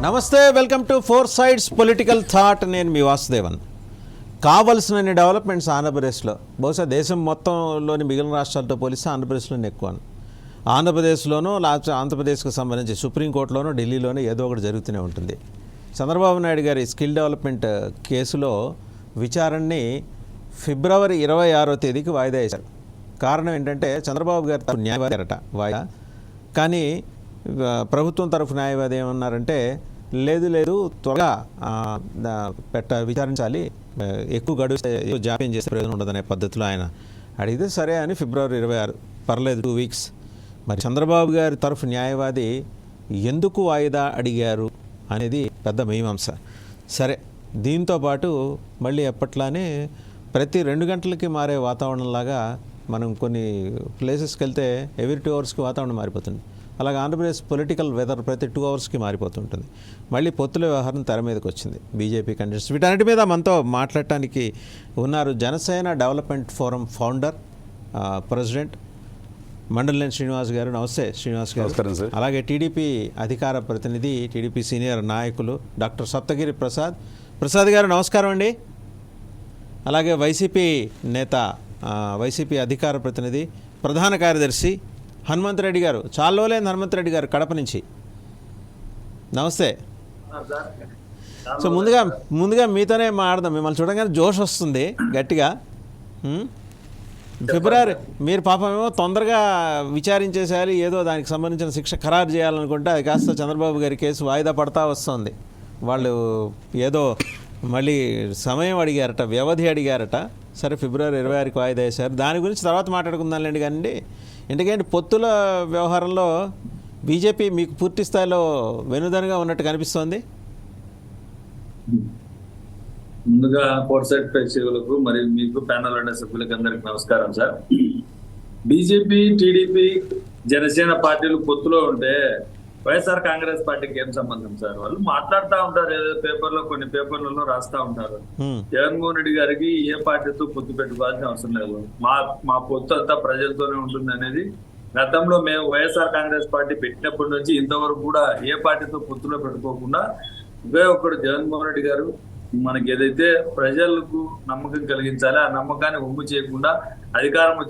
నమస్తే, welcome to four sides political thought. నేను మీ వాసుదేవన్. కావలసిన డెవలప్మెంట్స్ ఆంధ్రప్రదేశ్లో బహుశా దేశం మొత్తంలోని మిగిలిన రాష్ట్రాలతో పోలిస్తే ఆంధ్రప్రదేశ్లోనే ఎక్కువ. ఆంధ్రప్రదేశ్లోనూ లేకపోతే ఆంధ్రప్రదేశ్కి సంబంధించి సుప్రీంకోర్టులోనూ ఢిల్లీలోనూ ఏదో ఒకటి జరుగుతూనే ఉంటుంది. చంద్రబాబు నాయుడు గారి స్కిల్ డెవలప్మెంట్ కేసులో విచారణని ఫిబ్రవరి 26వ తేదీకి వాయిదా వేశారు. కారణం ఏంటంటే చంద్రబాబు గారి న్యాయవాది వాయిదా, కానీ ప్రభుత్వం తరఫు న్యాయవాది ఏమన్నారంటే లేదు త్వరగా విచారించాలి, ఎక్కువ గడువు జాప్యం చేస్తే ప్రయోజనం ఉండదనే పద్ధతిలో ఆయన అడిగితే సరే అని ఫిబ్రవరి 26 పర్లేదు 2 వీక్స్. మరి చంద్రబాబు గారి తరఫు న్యాయవాది ఎందుకు వాయిదా అడిగారు అనేది పెద్ద మీమాంస. సరే, దీంతోపాటు మళ్ళీ ఎప్పట్లానే ప్రతి 2 గంటలకి మారే వాతావరణంలాగా మనం కొన్ని ప్లేసెస్కి వెళ్తే ఎవ్రీ 2 అవర్స్కి వాతావరణం మారిపోతుంది. అలాగే ఆంధ్రప్రదేశ్ పొలిటికల్ వెదర్ ప్రతి 2 అవర్స్కి మారిపోతుంటుంది. మళ్ళీ పొత్తుల వ్యవహారం తెర మీదకి వచ్చింది. బీజేపీ కంటెస్ట్ వీటన్నిటి మీద మనతో మాట్లాడటానికి ఉన్నారు Janasena development forum founder, president Mandalineni Srinivas గారు. నమస్తే శ్రీనివాస్ గారు. అలాగే టీడీపీ అధికార ప్రతినిధి, టీడీపీ సీనియర్ నాయకులు డాక్టర్ సప్తగిరి ప్రసాద్ గారు. నమస్కారం అండి. అలాగే వైసీపీ నేత, వైసీపీ అధికార ప్రతినిధి, ప్రధాన కార్యదర్శి హనుమంత్ రెడ్డి గారు. చాలా రోజులైంది హనుమంత్ రెడ్డి గారు కడప నుంచి. నమస్తే. సో ముందుగా మీతోనే మాట్లాడదాం. మిమ్మల్ని చూడగానే జోష్ వస్తుంది గట్టిగా. ఫిబ్రవరి మీరు పాపమేమో తొందరగా విచారించేసేయాలి, ఏదో దానికి సంబంధించిన శిక్ష ఖరారు చేయాలనుకుంటే అది కాస్త చంద్రబాబు గారి కేసు వాయిదా పడతా వస్తుంది. వాళ్ళు ఏదో మళ్ళీ సమయం అడిగారట, వ్యవధి అడిగారట. సరే, ఫిబ్రవరి 26కి వాయిదా వేశారు. దాని గురించి తర్వాత మాట్లాడుకుందాంలేండి. కానీ ఎందుకంటే పొత్తుల వ్యవహారంలో బీజేపీ మీకు పూర్తి స్థాయిలో వెనుదనగా ఉన్నట్టు కనిపిస్తోంది. ముందుగా ఫోర్ సైడ్ ప్రేక్షకులకు మరియు మీకు ప్యానల్ ఉండే సభ్యులకు అందరికి నమస్కారం సార్. బీజేపీ, టీడీపీ, జనసేన పార్టీలు పొత్తులో ఉంటే వైఎస్ఆర్ కాంగ్రెస్ పార్టీకి ఏం సంబంధం సార్? వాళ్ళు మాట్లాడుతూ ఉంటారు, ఏదో పేపర్లో కొన్ని పేపర్లలో రాస్తా ఉంటారు. జగన్మోహన్ రెడ్డి గారికి ఏ పార్టీతో పొత్తు పెట్టుకోవాల్సిన అవసరం లేదు, మా పొత్తు అంతా ప్రజలతోనే ఉంటుంది అనేది గతంలో మేము వైఎస్ఆర్ కాంగ్రెస్ పార్టీ పెట్టినప్పటి నుంచి ఇంతవరకు కూడా ఏ పార్టీతో పొత్తులో పెట్టుకోకుండా ఒకే ఒక్కడు జగన్మోహన్ రెడ్డి గారు మనకి ఏదైతే ప్రజలకు నమ్మకం కలిగించాలి, ఆ నమ్మకాన్ని ఒమ్ము చేయకుండా అధికారంలోకి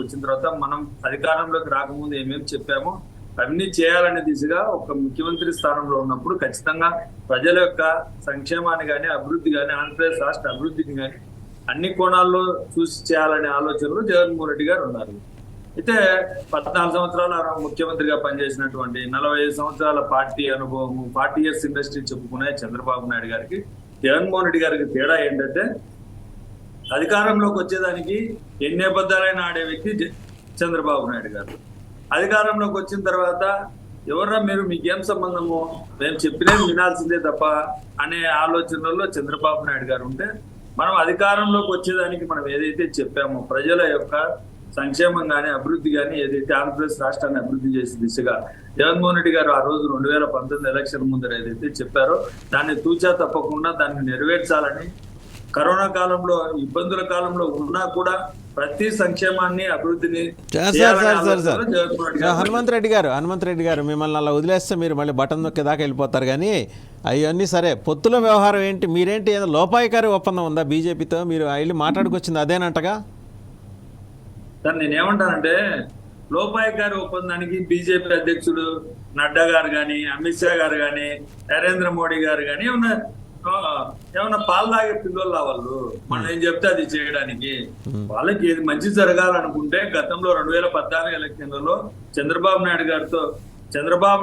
వచ్చిన తర్వాత మనం అధికారంలోకి రాకముందు ఏమేమి చెప్పామో అవన్నీ చేయాలనే దిశగా ఒక ముఖ్యమంత్రి స్థానంలో ఉన్నప్పుడు ఖచ్చితంగా ప్రజల యొక్క సంక్షేమాన్ని కానీ, అభివృద్ధి కానీ, ఆంధ్రప్రదేశ్ రాష్ట్ర అభివృద్ధిని కానీ అన్ని కోణాల్లో చూసి చేయాలనే ఆలోచనలో జగన్మోహన్ రెడ్డి గారు ఉన్నారు. అయితే 14 సంవత్సరాల ముఖ్యమంత్రిగా పనిచేసినటువంటి 45 సంవత్సరాల పార్టీ అనుభవం, 40 ఇయర్స్ ఇండస్ట్రీ చెప్పుకునే చంద్రబాబు నాయుడు గారికి, జగన్మోహన్ రెడ్డి గారికి తేడా ఏంటంటే అధికారంలోకి వచ్చేదానికి ఎన్ని అబద్ధాలైనా ఆడే వ్యక్తి చంద్రబాబు నాయుడు గారు. అధికారంలోకి వచ్చిన తర్వాత ఎవర్రా మీరు, మీకేం సంబంధము, మేము చెప్పినది వినాల్సిందే తప్ప అనే ఆలోచనలో చంద్రబాబు నాయుడు గారు ఉంటే, మనం అధికారంలోకి వచ్చేదానికి మనం ఏదైతే చెప్పామో ప్రజల యొక్క సంక్షేమం కానీ, అభివృద్ధి కానీ, ఏదైతే ఆంధ్రప్రదేశ్ రాష్ట్రాన్ని అభివృద్ధి చేసే దిశగా జగన్మోహన్ రెడ్డి గారు ఆ రోజు 2019 ఎలక్షన్ ముందర ఏదైతే చెప్పారో దాన్ని తూచా తప్పకుండా దాన్ని నెరవేర్చాలని, కరోనా కాలంలో ఇబ్బందుల కాలంలో ఉన్నా కూడా ప్రతి సంక్షేమాన్ని, అభివృద్ధిని హనుమంత్ రెడ్డి గారు మిమ్మల్ని అలా వదిలేస్తే మీరు మళ్ళీ బటన్ నొక్కే దాకా వెళ్ళిపోతారు. కానీ అవన్నీ సరే, పొత్తుల వ్యవహారం ఏంటి? మీరేంటి, ఏదో లోపాయికారి ఒప్పందం ఉందా బీజేపీతో? మీరు వెళ్ళి మాట్లాడుకొచ్చింది అదేనంటగా సార్. నేనేమంటానంటే లోపాయికారి ఒప్పందానికి బీజేపీ అధ్యక్షుడు నడ్డా గారు కానీ, అమిత్ షా గారు కానీ, నరేంద్ర మోడీ గారు కానీ ఏమన్నా పాలు తాగే పిల్లలు వాళ్ళు మనం ఏం చెప్తే అది చేయడానికి. వాళ్ళకి ఏది మంచి జరగాలనుకుంటే గతంలో 2014 ఎలక్షన్లలో చంద్రబాబు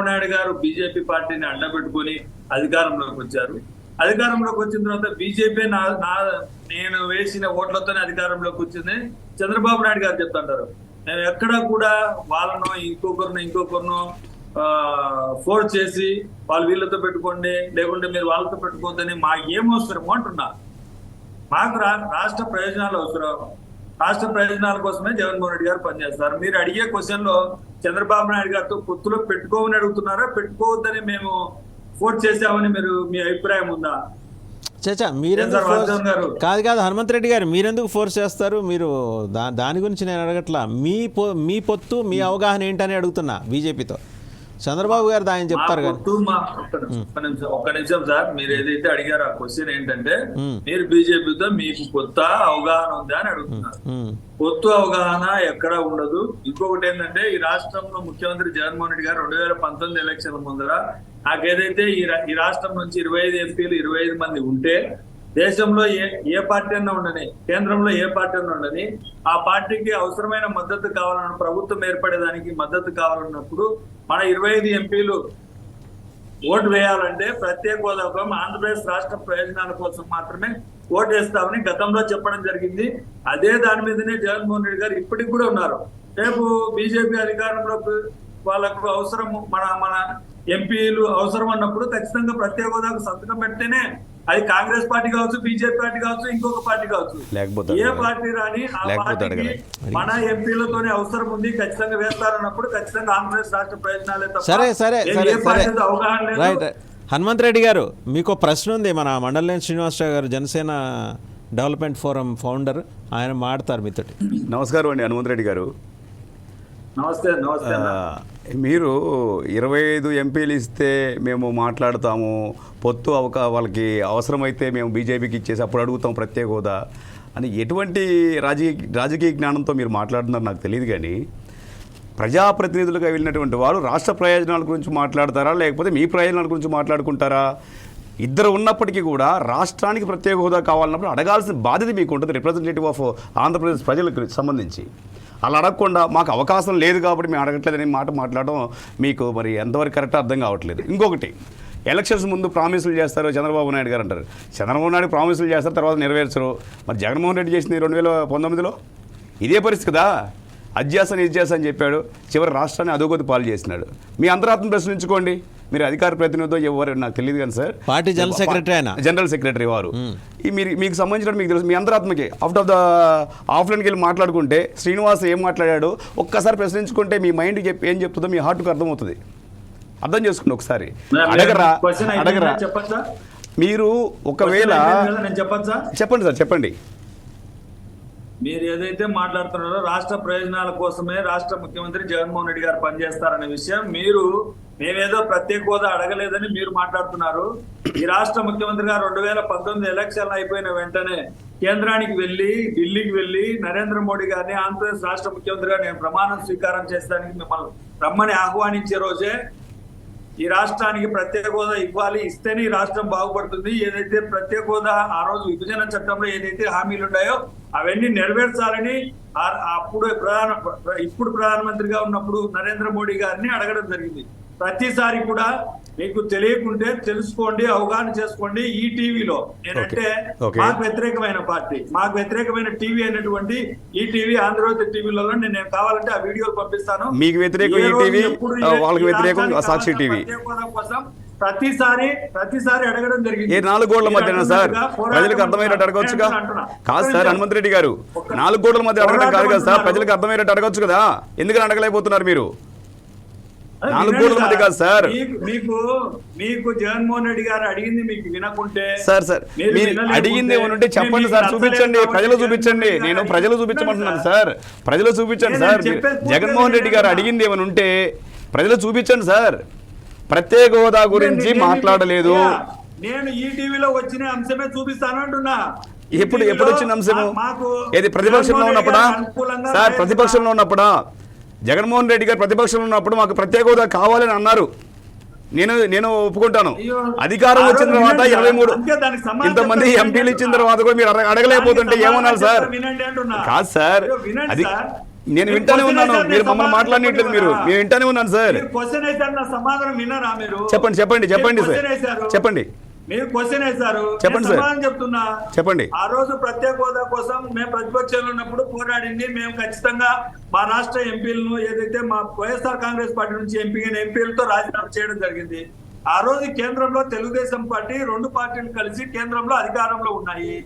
నాయుడు గారు బీజేపీ పార్టీని అడ్డపెట్టుకొని అధికారంలోకి వచ్చారు. అధికారంలోకి వచ్చిన తర్వాత బీజేపీ నేను వేసిన ఓట్లతోనే అధికారంలోకి వచ్చింది చంద్రబాబు నాయుడు గారు చెప్తుంటారు. మేము ఎక్కడా కూడా వాళ్ళను ఇంకొకరినో ఫోర్స్ చేసి వాళ్ళు వీళ్ళతో పెట్టుకోండి, లేకుంటే మీరు వాళ్ళతో పెట్టుకోవద్దని మాకేం అవసరమో అంటున్నా. మాకు రాష్ట్ర ప్రయోజనాలు అవసరం. రాష్ట్ర ప్రయోజనాల కోసమే జగన్మోహన్ రెడ్డి గారు పనిచేస్తారు. మీరు అడిగే క్వశ్చన్ లో చంద్రబాబు నాయుడు గారితో పొత్తులో పెట్టుకోమని అడుగుతున్నారా, పెట్టుకోవద్దని మేము ఫోర్స్ చేశామని మీ అభిప్రాయం ఉందా? చచ్చా కాదు హనుమంత్ రెడ్డి గారు, మీరెందుకు ఫోర్స్ చేస్తారు? మీరు దాని గురించి నేను అడగట్లా. మీ పొత్తు, మీ అవగాహన ఏంటని అడుగుతున్నా బీజేపీతో. చంద్రబాబు గారు ఆయన చెప్తారు కానీ ఒక్క నిమిషం సార్, మీరు ఏదైతే అడిగారో ఆ క్వశ్చన్ ఏంటంటే మీరు బీజేపీతో మీకు కొత్త అవగాహన ఉందా అని అడుగుతున్నారు. కొత్త అవగాహన ఎక్కడ ఉండదు. ఇంకొకటి ఏంటంటే ఈ రాష్ట్రంలో ముఖ్యమంత్రి జగన్మోహన్ రెడ్డి గారు 2019 ఎలక్షన్ల ముందర నాకేదైతే ఈ రాష్ట్రం నుంచి 25 ఎంపీలు 25 మంది ఉంటే దేశంలో ఏ పార్టీ అన్నా ఉండని, కేంద్రంలో ఏ పార్టీ అన్నా ఉండని, ఆ పార్టీకి అవసరమైన మద్దతు కావాలన్న, ప్రభుత్వం ఏర్పడేదానికి మద్దతు కావాలన్నప్పుడు మన 25 ఎంపీలు ఓటు వేయాలంటే ప్రత్యేక హోదా కోసం ఆంధ్రప్రదేశ్ రాష్ట్ర ప్రయోజనాల కోసం మాత్రమే ఓటు వేస్తామని గతంలో చెప్పడం జరిగింది. అదే దాని మీదనే జగన్మోహన్ రెడ్డి గారు ఇప్పటికి కూడా ఉన్నారు. రేపు బీజేపీ అధికారంలోకి వాళ్ళకు అవసరం, మన ఎంపీలు అవసరం అన్నప్పుడు ఖచ్చితంగా ప్రత్యేక హోదాకు సంతకం పెడితేనే, అది కాంగ్రెస్ పార్టీ కావచ్చు, బీజేపీ పార్టీ కావచ్చు, ఇంకొక పార్టీ కావచ్చు, ఏ పార్టీ రాని ఆ పార్టీకి మన ఎంపీలతోనే అవసరం ఉంది, ఖచ్చితంగా వేస్తారన్నప్పుడు ఖచ్చితంగా ఆంధ్రప్రదేశ్ రాష్ట్ర ప్రయోజనాలే తప్ప అవగాహన లేదు. హనుమంత్ రెడ్డి గారు, మీకు ప్రశ్న ఉంది. మన మండలేని శ్రీనివాసరావు గారు జనసేన డెవలప్మెంట్ ఫోరం ఫౌండర్, ఆయన మాట్లాడతారు మీతోటి. నమస్కారం అండి హనుమంత్ రెడ్డి గారు. నమస్తే. మీరు 25 ఎంపీలు ఇస్తే మేము మాట్లాడతాము, పొత్తు వాళ్ళకి అవసరమైతే మేము బీజేపీకి ఇచ్చేసి అప్పుడు అడుగుతాం ప్రత్యేక హోదా అని ఎటువంటి రాజకీయ జ్ఞానంతో మీరు మాట్లాడుతున్నారు నాకు తెలియదు. కానీ ప్రజాప్రతినిధులుగా వెళ్ళినటువంటి వారు రాష్ట్ర ప్రయోజనాల గురించి మాట్లాడతారా, లేకపోతే మీ ప్రయోజనాల గురించి మాట్లాడుకుంటారా? ఇద్దరు ఉన్నప్పటికీ కూడా రాష్ట్రానికి ప్రత్యేక హోదా కావాలన్నప్పుడు అడగాల్సిన బాధ్యత మీకు ఉంటుంది, రిప్రజెంటేటివ్ ఆఫ్ ఆంధ్రప్రదేశ్ ప్రజలకు సంబంధించి. అలా అడగకుండా మాకు అవకాశం లేదు కాబట్టి మేము అడగట్లేదనే మాట మాట్లాడడం మీకు మరి ఎంతవరకు కరెక్ట్ అర్థం కావట్లేదు. ఇంకొకటి, ఎలక్షన్స్ ముందు ప్రామిసులు చేస్తారు చంద్రబాబు నాయుడు గారు అంటారు. చంద్రబాబు నాయుడు ప్రామిసులు చేస్తారు, తర్వాత నెరవేర్చరు. మరి జగన్మోహన్ రెడ్డి చేసింది 2019లో ఇదే పరిస్థితి కదా. అధ్యాస అని చెప్పాడు, చివరి రాష్ట్రాన్ని అధోగతి పాలు చేసినాడు. మీ అంతరాత్మ ప్రశ్నించుకోండి. మీరు అధికార ప్రతినిధితో ఎవరు నాకు తెలియదు కానీ సార్, పార్టీ జనరల్ సెక్రటరీ వారు మీకు సంబంధించిన మీకు తెలుసు. మీ అంతరాత్మకి అవుట్ ఆఫ్ ద ఆఫ్లైన్కి వెళ్ళి మాట్లాడుకుంటే శ్రీనివాస్ ఏం మాట్లాడాడు ఒక్కసారి ప్రశ్నించుకుంటే మీ మైండ్కి ఏం చెప్తుందో మీ హార్ట్కి అర్థమవుతుంది. అర్థం చేసుకోండి ఒకసారి. అడగరా మీరు ఒకవేళ చెప్పండి సార్, చెప్పండి. మీరు ఏదైతే మాట్లాడుతున్నారో రాష్ట్ర ప్రయోజనాల కోసమే రాష్ట్ర ముఖ్యమంత్రి జగన్మోహన్ రెడ్డి గారు పనిచేస్తారనే విషయం, మేమేదో ప్రత్యేక హోదా అడగలేదని మీరు మాట్లాడుతున్నారు. ఈ రాష్ట్ర ముఖ్యమంత్రి గారు 2019 ఎలక్షన్లు అయిపోయిన వెంటనే కేంద్రానికి వెళ్లి, ఢిల్లీకి వెళ్లి నరేంద్ర మోడీ గారిని ఆంధ్రప్రదేశ్ రాష్ట్ర ముఖ్యమంత్రి గారు నేను ప్రమాణం స్వీకారం చేస్తానికి మిమ్మల్ని రమ్మని ఆహ్వానించే రోజే ఈ రాష్ట్రానికి ప్రత్యేక హోదా ఇవ్వాలి, ఇస్తేనే ఈ రాష్ట్రం బాగుపడుతుంది. ఏదైతే ప్రత్యేక హోదా ఆ రోజు విభజన చట్టంలో ఏదైతే హామీలు ఉన్నాయో అవన్నీ నెరవేర్చాలని ఇప్పుడు ప్రధానమంత్రిగా ఉన్నప్పుడు నరేంద్ర మోడీ గారిని అడగడం జరిగింది. ప్రతిసారి కూడా మీకు తెలియకుంటే తెలుసుకోండి, అవగాహన చేసుకోండి. ఈ టీవీలో నేనంటే మాకు వ్యతిరేకమైన పార్టీ, మాకు వ్యతిరేకమైన టీవీ అయినటువంటి ఈ టీవీ, ఆంధ్రజ్యోతి టీవీలలో నేను కావాలంటే ఆ వీడియోలు పంపిస్తాను. మీకు వ్యతిరేకం ఈ టీవీ, వాళ్ళకి వ్యతిరేకం సాక్షి టీవీ కోసం ప్రతిసారి అడగడం జరిగింది. ఏ 4 గోడల మధ్య సార్ ప్రజలకు అర్థమయ్యేటట్టు అడగొచ్చుగా? కాదు సార్ హనుమంత్ రెడ్డి గారు, 4 గోడల మధ్య అడగడం కాదు కదా సార్, ప్రజలకు అర్థమయ్యేటట్టు అడగొచ్చు కదా. ఎందుకని అడగలేకపోతున్నారు మీరు? 4 గోడల మధ్య కాదు సార్. మీకు జగన్మోహన్ రెడ్డి గారు అడిగింది మీకు వినకుంటే సార్ మీరు అడిగింది ఏమనుంటే చెప్పండి సార్, చూపించండి, ప్రజలు చూపించండి. నేను ప్రజలు చూపించమంటున్నాను సార్, ప్రజలు చూపించండి సార్. జగన్మోహన్ రెడ్డి గారు అడిగింది ఏమనుంటే ప్రజలు చూపించండి సార్. ప్రత్యేక హోదా గురించి మాట్లాడలేదు. నేను ఈ టీవీలో వచ్చిన అంశమే చూపిస్తాను అంటున్నా. ఎప్పుడు వచ్చిన అంశము ఏది? ప్రతిపక్షంలో ఉన్నప్పుడా సార్? ప్రతిపక్షంలో ఉన్నప్పుడా? జగన్మోహన్ రెడ్డి గారు ప్రతిపక్షంలో ఉన్నప్పుడు మాకు ప్రత్యేక హోదా కావాలని అన్నారు. నేను ఒప్పుకుంటాను. అధికారం వచ్చిన తర్వాత 23 ఇంతమంది ఎంపీలు ఇచ్చిన తర్వాత కూడా మీరు అడగలేకపోతుంటే ఏమన్నారు సార్? కాదు సార్, అది నేను వింటానే ఉన్నాను. మీరు మమ్మల్ని మాట్లాడట్లేదు. మీరు వింటానే ఉన్నాను సార్. చెప్పండి సార్, చెప్పండి. మీరు క్వశ్చన్ వేశారు, చెప్పండి సార్, చెప్తున్నా. చెప్పండి. ఆ రోజు ప్రత్యేక హోదా కోసం మేము ప్రతిపక్షంలో ఉన్నప్పుడు పోరాడింది మేము ఖచ్చితంగా మా రాష్ట్ర ఎంపీలను ఏదైతే మా వైఎస్ఆర్ కాంగ్రెస్ పార్టీ నుంచి ఎంపీలైన ఎంపీలతో రాజీనామా చేయడం జరిగింది. ఆ రోజు కేంద్రంలో తెలుగుదేశం పార్టీ 2 పార్టీలు కలిసి కేంద్రంలో అధికారంలో ఉన్నాయి.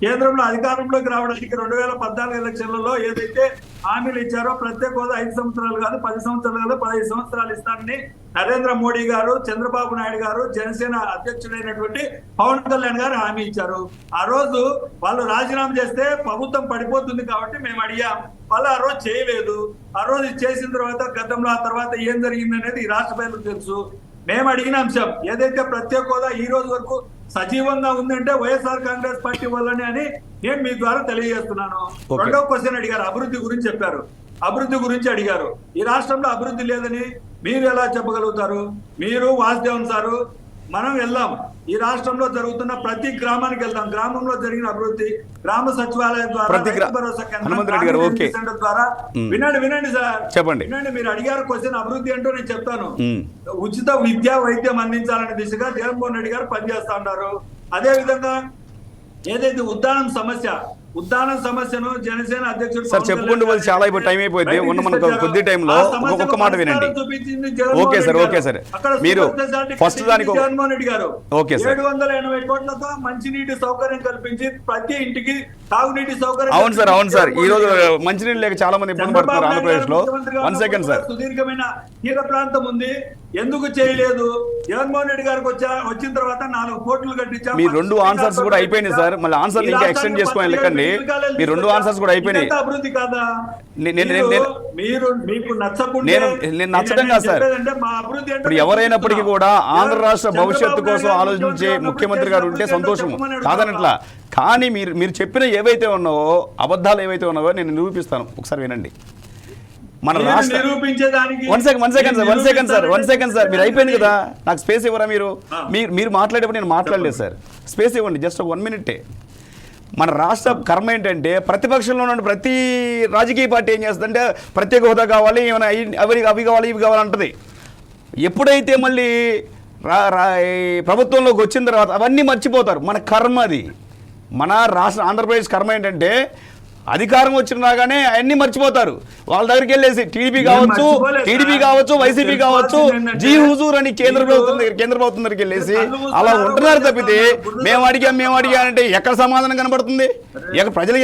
కేంద్రంలో అధికారంలోకి రావడానికి 2014 ఎలక్షన్లలో ఏదైతే హామీలు ఇచ్చారో ప్రత్యేక హోదా 5 సంవత్సరాలు కాదు 10 సంవత్సరాలు కాదు 15 సంవత్సరాలు ఇస్తానని నరేంద్ర మోడీ గారు, చంద్రబాబు నాయుడు గారు, జనసేన అధ్యక్షుడైనటువంటి పవన్ కళ్యాణ్ గారు హామీ ఇచ్చారు. ఆ రోజు వాళ్ళు రాజీనామా చేస్తే ప్రభుత్వం పడిపోతుంది కాబట్టి మేము అడిగాం. వాళ్ళు ఆ రోజు చేయలేదు. ఆ రోజు చేసిన తర్వాత గతంలో ఆ తర్వాత ఏం జరిగింది అనేది ఈ రాష్ట్ర ప్రజలకు తెలుసు. మేము అడిగిన అంశం ఏదైతే ప్రత్యేక హోదా ఈ రోజు వరకు సజీవంగా ఉందంటే వైఎస్ఆర్ కాంగ్రెస్ పార్టీ వల్లనే అని నేను మీ ద్వారా తెలియజేస్తున్నాను. రెండో క్వశ్చన్ అడిగారు, అభివృద్ధి గురించి చెప్పారు. అభివృద్ధి గురించి అడిగారు. ఈ రాష్ట్రంలో అభివృద్ధి లేదని మీరు ఎలా చెప్పగలుగుతారు? మీరు వాసుదేవన్ సారు మనం వెళ్దాం, ఈ రాష్ట్రంలో జరుగుతున్న ప్రతి గ్రామానికి వెళ్దాం. గ్రామంలో జరిగిన అభివృద్ధి, గ్రామ సచివాలయం ద్వారా, రైతు భరోసా కేంద్రం సెంటర్ ద్వారా వినండి సార్, చెప్పండి. వినండి, మీరు అడిగారు క్వశ్చన్ అభివృద్ధి అంటూ నేను చెప్తాను. ఉచిత విద్యా వైద్యం అందించాలనే దిశగా జగన్మోహన్ రెడ్డి గారు పనిచేస్తా ఉన్నారు. అదే విధంగా ఏదైతే ఉద్దానం సమస్యను జనసేన అధ్యక్షుడు సార్ చెప్పుకుంటూ పోతే చాలా ఇప్పుడు టైం అయిపోయింది. ఉన్న మనకు కొద్ది టైంలో ఒక్కొక్క మాట వినండి. ఓకే సార్ మీరు ఫస్ట్ దానికి జగన్మోహన్ రెడ్డి గారు ఓకే సార్ 780 కోట్లతో మంచినీటి సౌకర్యం కల్పించి ప్రతి ఇంటికి తాగునీటి సౌకర్యం. అవును సార్ ఈ రోజు మంచినీళ్ళు లేక చాలా మంది ఇబ్బంది పడుతున్నారు ఆంధ్రప్రదేశ్ లో. 1 సెకండ్ సార్. సుదీర్ఘమైన తీర ప్రాంతం ఉంది, ఎందుకు చేయలేదు? జగన్మోహన్ రెడ్డి గారికి వచ్చిన తర్వాత 4 కోట్లు కట్టించారు. మీ 2 ఆన్సర్స్ కూడా అయిపోయినాయి సార్. మళ్ళీ ఆన్సర్ ఇంకా ఎక్స్టెండ్ చేసుకోవాలి లెక్కండి. మీ 2 ఆన్సర్స్ కూడా అయిపోయినాయి. అభివృద్ధి కాదా? మీరు మీకు నచ్చకుంటే నేను నచ్చడం కాదు సార్. ఇప్పుడు ఎవరైనప్పటికీ కూడా ఆంధ్ర రాష్ట్ర భవిష్యత్తు కోసం ఆలోచించే ముఖ్యమంత్రి గారు ఉంటే సంతోషం కాదనట్లా. కానీ మీరు చెప్పిన ఏవైతే ఉన్నావో అబద్ధాలు ఏవైతే ఉన్నావో నేను నిరూపిస్తాను. ఒకసారి వినండి. మన రాష్ట్ర వన్ సెకండ్ సార్ మీరు అయిపోయింది కదా, నాకు స్పేస్ ఇవ్వరా? మీరు మాట్లాడేప్పుడు నేను మాట్లాడలేదు సార్. స్పేస్ ఇవ్వండి, జస్ట్ 1 మినిటే. మన రాష్ట్ర కర్మ ఏంటంటే ప్రతిపక్షంలో ఉన్న ప్రతి రాజకీయ పార్టీ ఏం చేస్తుందంటే ప్రత్యేక హోదా కావాలి, ఏమైనా అవి కావాలి ఇవి కావాలంటది. ఎప్పుడైతే మళ్ళీ ప్రభుత్వంలోకి వచ్చిన తర్వాత అవన్నీ మర్చిపోతారు. మన కర్మ అది. మన రాష్ట్ర ఆంధ్రప్రదేశ్ కర్మ ఏంటంటే అధికారం వచ్చిన రాగానే అవన్నీ మర్చిపోతారు. వాళ్ళ దగ్గరికి వెళ్ళేసి టీడీపీ కావచ్చు వైసీపీ కావచ్చు జీ హుజూర్ అని కేంద్ర ప్రభుత్వం దగ్గరికి వెళ్ళేసి అలా ఉంటున్నారు తప్పితే మేము అడిగానంటే ఎక్కడ సమాధానం కనబడుతుంది? ప్రజలకు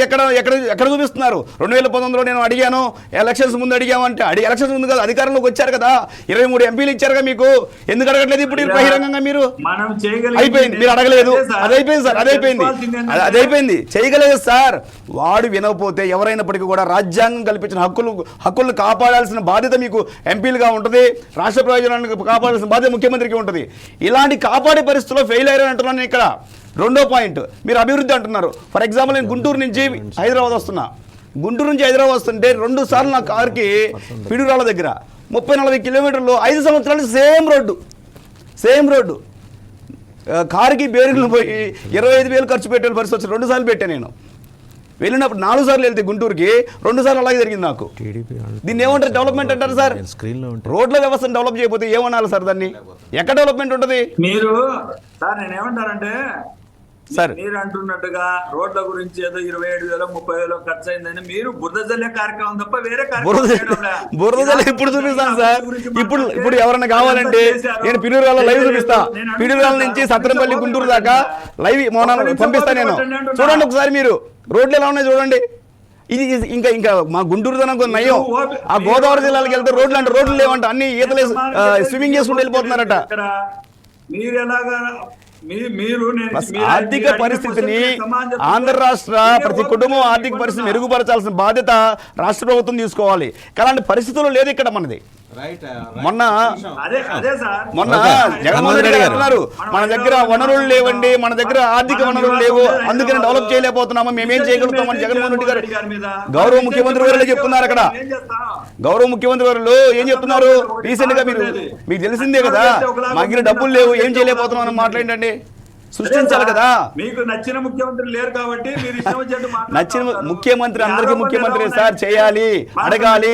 ఎక్కడ చూపిస్తున్నారు? 2019లో నేను అడిగాను, ఎలక్షన్స్ ముందు అడిగామంటే ఎలక్షన్స్ ముందు కదా, అధికారంలోకి వచ్చారు కదా, 23 ఎంపీలు ఇచ్చారుగా, మీకు ఎందుకు అడగట్లేదు? ఇప్పుడు బహిరంగంగా మీరు అయిపోయింది, మీరు అడగలేదు, అదైపోయింది చేయగలేదు సార్. వాడు వినకపోతే ఎవరైనప్పటికీ కూడా రాజ్యాంగం కల్పించిన హక్కులను కాపాడాల్సిన బాధ్యత మీకు ఎంపీలుగా ఉంటుంది. రాష్ట్ర ప్రయోజనాలను కాపాడాల్సిన బాధ్యత ముఖ్యమంత్రికి ఉంటుంది. ఇలాంటి కాపాడే పరిస్థితుల్లో ఫెయిల్ అయ్యారని అంటున్నాను ఇక్కడ. రెండో పాయింట్, మీరు అభివృద్ధి అంటున్నారు. ఫర్ ఎగ్జాంపుల్ నేను గుంటూరు నుంచి హైదరాబాద్ వస్తున్నా. గుంటూరు నుంచి హైదరాబాద్ వస్తుంటే 2 సార్లు నా కార్కి పిడుగురాళ్ళ దగ్గర 30-40 కిలోమీటర్లు 5 సంవత్సరాలు సేమ్ రోడ్డు కారుకి బేరింగ్లు పోయి 25,000 ఖర్చు పెట్టే పరిస్థితి వచ్చి 2 సార్లు పెట్టాను. నేను వెళ్ళినప్పుడు 4 సార్లు వెళ్తే గుంటూరుకి 2 సార్లు అలాగే జరిగింది నాకు. దీన్ని ఏమంటారు? డెవలప్మెంట్ అంటారు సార్. రోడ్ల వ్యవస్థను డెవలప్ చేయకపోతే ఏమనాలి సార్? దాన్ని ఎక్కడ డెవలప్మెంట్ ఉంటుంది? మీరు సార్ నేనేమంటారంటే సార్ మీరు అంటున్నట్టుగా రోడ్ల గురించి ఏదో 27,000 30,000 ఖర్చు అయిందని మీరు బురద జల్లే కార్యక్రమం తప్ప వేరే బురద జల్లే ఇప్పుడు చూపిస్తాను సార్. ఇప్పుడు ఎవరైనా కావాలంటే నేను పిడుగురాళ్ళ లైవ్ చూపిస్తా. పిడుగురాళ్ళ నుంచి సత్రంపల్లి గుంటూరు దాకా లైవ్ పంపిస్తా నేను. చూడండి ఒకసారి, మీరు రోడ్లు ఎలా ఉన్నాయి చూడండి. ఇది ఇంకా మా గుంటూరు తనకు నయ్యం. ఆ గోదావరి జిల్లాలకు వెళ్తే రోడ్లు లేవంట, అన్ని ఈతలే స్విమ్మింగ్ చేసుకుంటూ వెళ్ళిపోతున్నారట. మీరు ఎలాగా ఆర్థిక పరిస్థితిని ఆంధ్ర రాష్ట్ర ప్రతి కుటుంబం ఆర్థిక పరిస్థితి మెరుగుపరచాల్సిన బాధ్యత రాష్ట్ర ప్రభుత్వం తీసుకోవాలి. అలాంటి పరిస్థితులు లేదు ఇక్కడ మనది. మొన్న జగన్మోహన్ రెడ్డి గారు అన్నారు మన దగ్గర వనరులు లేవండి, మన దగ్గర ఆర్థిక వనరులు లేవు, అందుకని డెవలప్ చేయలేకపోతున్నాము, మేమేం చేయగలుగుతామని జగన్మోహన్ రెడ్డి గారు గౌరవ ముఖ్యమంత్రి గారు చెప్తున్నారు. అక్కడ గౌరవ ముఖ్యమంత్రి గారు ఏం చెప్తున్నారు? రీసెంట్ గా మీకు తెలిసిందే కదా, మా దగ్గర డబ్బులు లేవు, ఏం చేయలేకపోతున్నాం అని మాట్లాడండి. సృష్టించాలి కదా. మీకు నచ్చిన ముఖ్యమంత్రి లేరు కాబట్టి నచ్చిన ముఖ్యమంత్రి అందరికీ ముఖ్యమంత్రి సార్, చేయాలి, అడగాలి,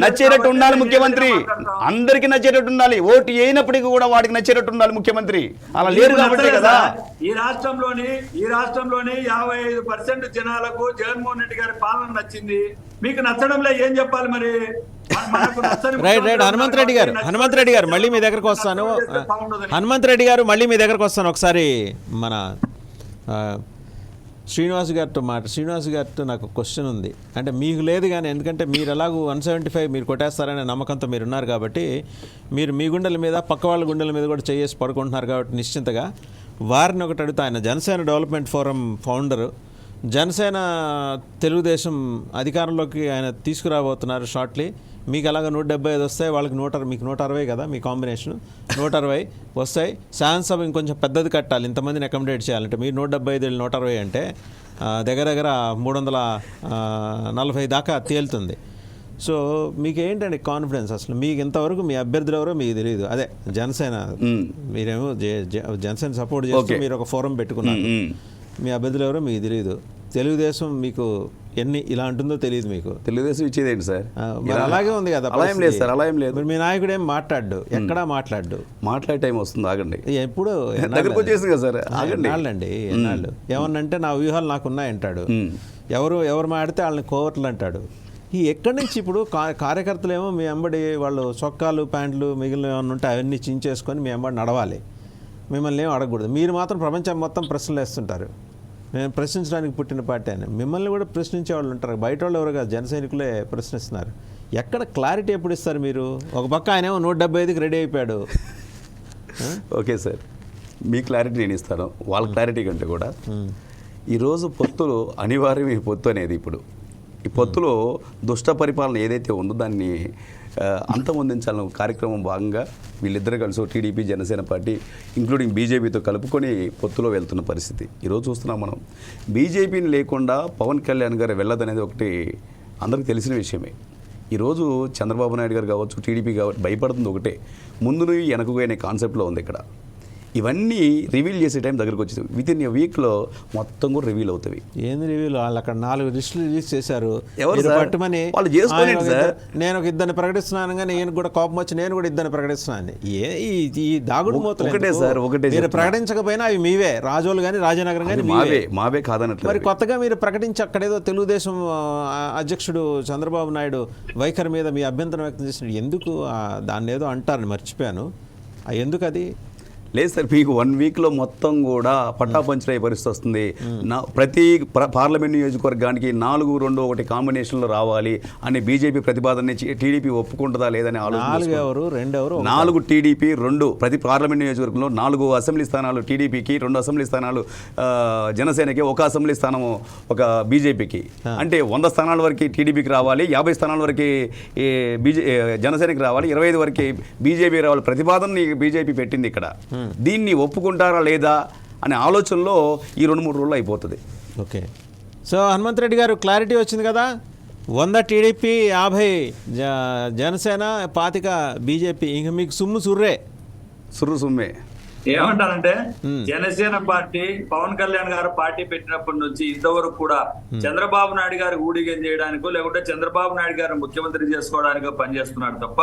నచ్చేటట్టు ఉండాలి ముఖ్యమంత్రి, అందరికి నచ్చేటట్టు ఉండాలి. ఓటు అయినప్పటికీ కూడా వాడికి నచ్చేటట్టు ఉండాలి ముఖ్యమంత్రి. అలా లేరు కాబట్టి కదా. ఈ రాష్ట్రంలోని 55% జనాలకు జగన్మోహన్ రెడ్డి గారి పాలన నచ్చింది. మీకు నచ్చడంలో ఏం చెప్పాలి మరి? రైట్ హనుమంత్ రెడ్డి గారు మళ్ళీ మీ దగ్గరకు వస్తాను. హనుమంత్ రెడ్డి గారు మళ్ళీ మీ దగ్గరకు వస్తాను. ఒకసారి మన శ్రీనివాస్ గారితో నాకు క్వశ్చన్ ఉంది. అంటే మీకు లేదు కానీ, ఎందుకంటే మీరు ఎలాగూ 175 మీరు కొట్టేస్తారనే నమ్మకంతో మీరు ఉన్నారు కాబట్టి, మీరు మీ గుండెల మీద పక్క వాళ్ళ గుండెల మీద కూడా చేసి పడుకుంటున్నారు కాబట్టి నిశ్చింతగా వారిని ఒకటి అడుగుతా. ఆయన Janasena development forum founder, Janasena Telugu Desam అధికారంలోకి ఆయన తీసుకురాబోతున్నారు షార్ట్లీ. మీకు అలాగ 175 వస్తాయి, వాళ్ళకి మీకు 160 కదా మీ కాంబినేషన్, 160 వస్తాయి. శాసనసభ ఇంకొంచెం పెద్దది కట్టాలి, ఇంతమందిని అకామిడేట్ చేయాలంటే. మీరు 175 160 అంటే దగ్గర 340 దాకా తేలుతుంది. సో మీకు ఏంటండి కాన్ఫిడెన్స్ అసలు? మీకు ఇంతవరకు మీ అభ్యర్థులు ఎవరో మీకు తెలియదు. అదే జనసేన, మీరేమో జనసేన సపోర్ట్ చేస్తూ మీరు ఒక ఫోరం పెట్టుకున్నారు. మీ అభ్యర్థులు ఎవరో మీకు తెలియదు. తెలుగుదేశం మీకు ఎన్ని ఇలా ఉంటుందో తెలియదు. మీకు తెలుగుదేశం ఇచ్చేదేంటి సార్? మరి అలాగే ఉంది కదా. అలా ఏం లేదు సార్, అలా ఏం లేదు. మీ నాయకుడు ఏం మాట్లాడు, ఎక్కడా మాట్లాడే టైం వస్తుంది, ఆగండి. ఎప్పుడు దగ్గరకు వచ్చేసింది కదా సార్, ఆగండి. ఎన్నాళ్ళు ఏమన్నంటే నా వ్యూహాలు నాకు ఉన్నాయంటాడు. ఎవరు మాడితే వాళ్ళని కోవర్ట్లు అంటాడు. ఈ ఎక్కడి నుంచి ఇప్పుడు కార్యకర్తలు ఏమో మీ వెంబడి వాళ్ళు చొక్కాలు ప్యాంట్లు మిగిలిన ఏమన్నా ఉంటే అవన్నీ చించేసుకొని మీ వెంబడి నడవాలి, మిమ్మల్ని ఏం అడగకూడదు. మీరు మాత్రం ప్రపంచం మొత్తం ప్రశ్నలు వేస్తుంటారు. నేను ప్రశ్నించడానికి పుట్టిన పార్టీ అని. మిమ్మల్ని కూడా ప్రశ్నించే వాళ్ళు ఉంటారు. బయట వాళ్ళు ఎవరుగా జన సైనికులే ప్రశ్నిస్తున్నారు. ఎక్కడ క్లారిటీ ఎప్పుడు ఇస్తారు మీరు? ఒక పక్క ఆయన ఏమో 175కి రెడీ అయిపోయాడు. ఓకే సార్, మీ క్లారిటీ నేను ఇస్తాను. వాళ్ళ క్లారిటీ కంటే కూడా ఈరోజు పొత్తులు అనివార్యం. ఈ పొత్తు అనేది ఇప్పుడు ఈ పొత్తులో దుష్ట పరిపాలన ఏదైతే ఉందో దాన్ని అంతమొందించాలన్న కార్యక్రమం భాగంగా వీళ్ళిద్దరు కలిసి టీడీపీ జనసేన పార్టీ ఇంక్లూడింగ్ బీజేపీతో కలుపుకొని పొత్తులో వెళ్తున్న పరిస్థితి ఈరోజు చూస్తున్నాం మనం. బీజేపీని లేకుండా పవన్ కళ్యాణ్ గారు వెళ్ళదనేది ఒకటి అందరికీ తెలిసిన విషయమే. ఈరోజు చంద్రబాబు నాయుడు గారు కావచ్చు, టీడీపీ కావచ్చు, భయపడుతుంది ఒకటే, ముందు వెనకకు అనే కాన్సెప్ట్లో ఉంది ఇక్కడ. ఇవన్నీ రివీల్ చేసే టైం దగ్గరకు వచ్చింది. విత్ ఇన్ ఎ వీక్లో మొత్తం కూడా రివీల్ అవుతాయి. ఏంది రివీల్? వాళ్ళు అక్కడ 4 లిస్టులు రిలీజ్ చేశారు. పట్టుమని వాళ్ళు చేసుకోండి సార్. నేను ఒక ఇద్దరిని ప్రకటిస్తున్నాను కానీ నేను కూడా కోపం వచ్చి నేను కూడా ఇద్దరిని ప్రకటిస్తున్నాను. ఈ దాగుడు మూతలు ఒకటే సార్, ఒకటే. మీరు ప్రకటించకపోయినా అవి మీవే, రాజోలు కానీ రాజనగరం కానీ మావే కాదన్నట్లు. మరి కొత్తగా మీరు ప్రకటించి అక్కడేదో తెలుగుదేశం అధ్యక్షుడు చంద్రబాబు నాయుడు వైఖరి మీద మీ అభ్యంతరం వ్యక్తం చేసిన ఎందుకు? దాన్ని ఏదో అంటారని మర్చిపోయాను. ఎందుకు అది? లేదు సార్, మీకు 1 వీక్లో మొత్తం కూడా పట్టాపంచలయ్యే పరిస్థితి వస్తుంది. ప్రతి పార్లమెంట్ నియోజకవర్గానికి 4-2-1 కాంబినేషన్లో రావాలి అని బీజేపీ ప్రతిపాదన టీడీపీ ఒప్పుకుంటుందా లేదని ఆలోచన. 4 టీడీపీ, 2 ప్రతి పార్లమెంట్ నియోజకవర్గంలో 4 అసెంబ్లీ స్థానాలు టీడీపీకి, 2 అసెంబ్లీ స్థానాలు జనసేనకి, 1 అసెంబ్లీ స్థానము ఒక బీజేపీకి. అంటే 100 స్థానాల వరకు టీడీపీకి రావాలి, 50 స్థానాల వరకు జనసేనకి రావాలి, 25 వరకు బీజేపీ రావాలి. ప్రతిపాదన బీజేపీ పెట్టింది ఇక్కడ. దీన్ని ఒప్పుకుంటారా లేదా అనే ఆలోచనలో ఈ 2-3 రోజులు అయిపోతుంది. ఓకే. సో హనుమంత్ రెడ్డి గారు క్లారిటీ వచ్చింది కదా. 100 టీడీపీ, 50 జనసేన, 25 బీజేపీ. ఇంక మీకు సుమ్మే. ఏమంటారంటే జనసేన పార్టీ పవన్ కళ్యాణ్ గారు పార్టీ పెట్టినప్పటి నుంచి ఇంతవరకు కూడా చంద్రబాబు నాయుడు గారు ఊడిగం చేయడానికో లేకుంటే చంద్రబాబు నాయుడు గారు ముఖ్యమంత్రి చేసుకోవడానికో పనిచేస్తున్నాడు తప్ప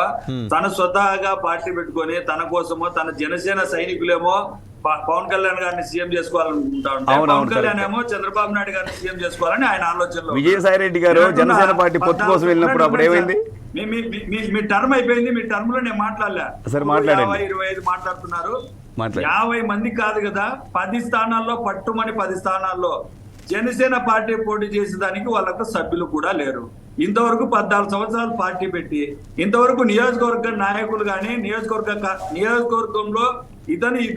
తన స్వతహాగా పార్టీ పెట్టుకొని తన కోసమో తన జనసేన సైనికులేమో పవన్ కళ్యాణ్ గారిని సీఎం చేసుకోవాలనుకుంటా ఉంటారు. పవన్ కళ్యాణ్ ఏమో చంద్రబాబు నాయుడు గారిని సీఎం చేసుకోవాలని ఆయన ఆలోచనలో. విజయసాయి రెడ్డి గారు జనసేన పార్టీ పొత్తు కోసం వెళ్ళినప్పుడు అప్పుడు ఏమైంది? మీ టర్మ్ అయిపోయింది. మీ టర్మ్ లో నేను మాట్లాడలే. 25 మాట్లాడుతున్నారు. 50 మంది కాదు కదా, 10 స్థానాల్లో పట్టుమని 10 స్థానాల్లో జనసేన పార్టీ పోటీ చేసేదానికి వాళ్ళకు సభ్యులు కూడా లేరు. ఇంతవరకు 14 సంవత్సరాలు పార్టీ పెట్టి ఇంతవరకు నియోజకవర్గ నాయకులు కానీ నియోజకవర్గంలో ఇతను ఈ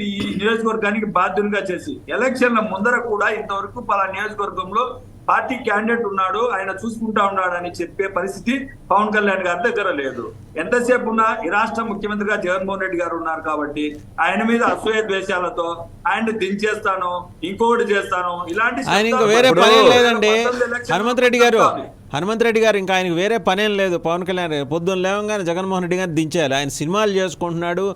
నియోజకవర్గానికి బాధ్యులుగా చేసి ఎలక్షన్ల ముందర కూడా ఇంతవరకు పలా నియోజకవర్గంలో పార్టీ క్యాండిడేట్ ఉన్నాడు, ఆయన చూసుకుంటా ఉన్నాడు అని చెప్పే పరిస్థితి పవన్ కళ్యాణ్ గారి దగ్గర లేదు. ఎంతసేపు ఉన్నా ఈ రాష్ట్ర ముఖ్యమంత్రిగా జగన్మోహన్ రెడ్డి గారు ఉన్నారు కాబట్టి ఆయన మీద అసూయ ద్వేషాలతో ఆయన దించేస్తాను, ఇంకొకటి చేస్తాను, ఇలాంటి వేరే పని లేదండి. హనుమంత్ రెడ్డి గారు ఇంకా ఆయనకు వేరే పనేం లేదు. పవన్ కళ్యాణ్ పొద్దున్న లేవగానే జగన్మోహన్ రెడ్డి గారిని దించేయాలి. ఆయన సినిమాలు చేసుకుంటున్నాడు,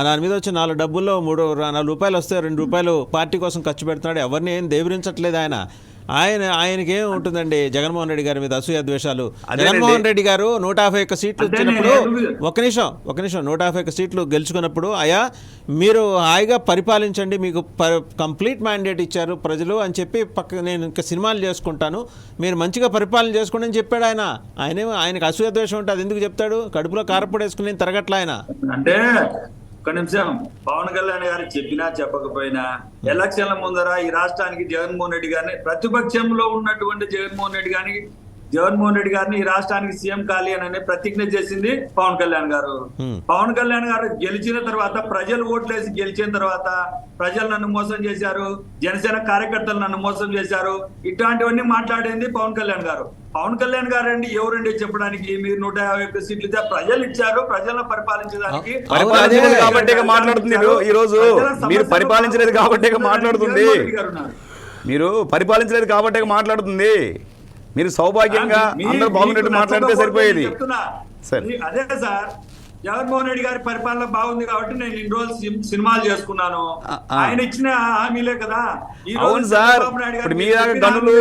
దాని మీద వచ్చి 4 డబ్బుల్లో 4 రూపాయలు వస్తే 2 రూపాయలు పార్టీ కోసం ఖర్చు పెడుతున్నాడు. ఎవరిని ఏం దేవరించట్లేదు. ఆయనకేం ఉంటుందండి జగన్మోహన్ రెడ్డి గారి మీద అసూయ ద్వేషాలు. జగన్మోహన్ రెడ్డి గారు 151 సీట్లు వచ్చినప్పుడు ఒక నిమిషం 151 సీట్లు గెలుచుకున్నప్పుడు అయ్యా మీరు హాయిగా పరిపాలించండి, మీకు కంప్లీట్ మ్యాండేట్ ఇచ్చారు ప్రజలు అని చెప్పి నేను ఇంకా సినిమాలు చేసుకుంటాను, మీరు మంచిగా పరిపాలన చేసుకోండి అని చెప్పాడు ఆయన. ఆయనకు అసూయ ద్వేషం ఉంటే అది ఎందుకు చెప్తాడు? కడుపులో కారపొడి వేసుకుని తిరగట్ల ఆయన. అంటే ఒక నిమిషం, పవన్ కళ్యాణ్ గారు చెప్పినా చెప్పకపోయినా ఎలక్షన్ల ముందర ఈ రాష్ట్రానికి జగన్మోహన్ రెడ్డి గారిని, ప్రతిపక్షంలో ఉన్నటువంటి జగన్మోహన్ రెడ్డి గారిని ఈ రాష్ట్రానికి సీఎం కాలి అని ప్రతిజ్ఞ చేసింది పవన్ కళ్యాణ్ గారు. పవన్ కళ్యాణ్ గారు గెలిచిన తర్వాత, ప్రజలు ఓట్లేసి గెలిచిన తర్వాత ప్రజలు నన్ను మోసం చేశారు, జనసేన కార్యకర్తలు నన్ను మోసం చేశారు, ఇట్లాంటివన్నీ మాట్లాడింది పవన్ కళ్యాణ్ గారు. పవన్ కళ్యాణ్ గారు అండి ఎవరండి చెప్పడానికి? మీరు 151 సీట్లు ఇస్తే ప్రజలు ఇచ్చారు, ప్రజలను పరిపాలించడానికి. పరిపాలించలేదు కాబట్టి మాట్లాడుతుంది ఈ రోజు. మీరు పరిపాలించలేదు కాబట్టి మాట్లాడుతుంది. మీరు పరిపాలించలేదు కాబట్టి మాట్లాడుతుంది. మీరు సౌభాగ్యంగా అందరూ బాగున్నట్టు మాట్లాడితే సరిపోయేది. అదే సార్, జగన్మోహన్ రెడ్డి గారి పరిపాలన బాగుంది కాబట్టి నేను ఇన్ని రోజులు సినిమాలు చేసుకున్నాను. ఆయన ఇచ్చిన హామీలే కదా. అవును సార్, ఇప్పుడు మీ గనులు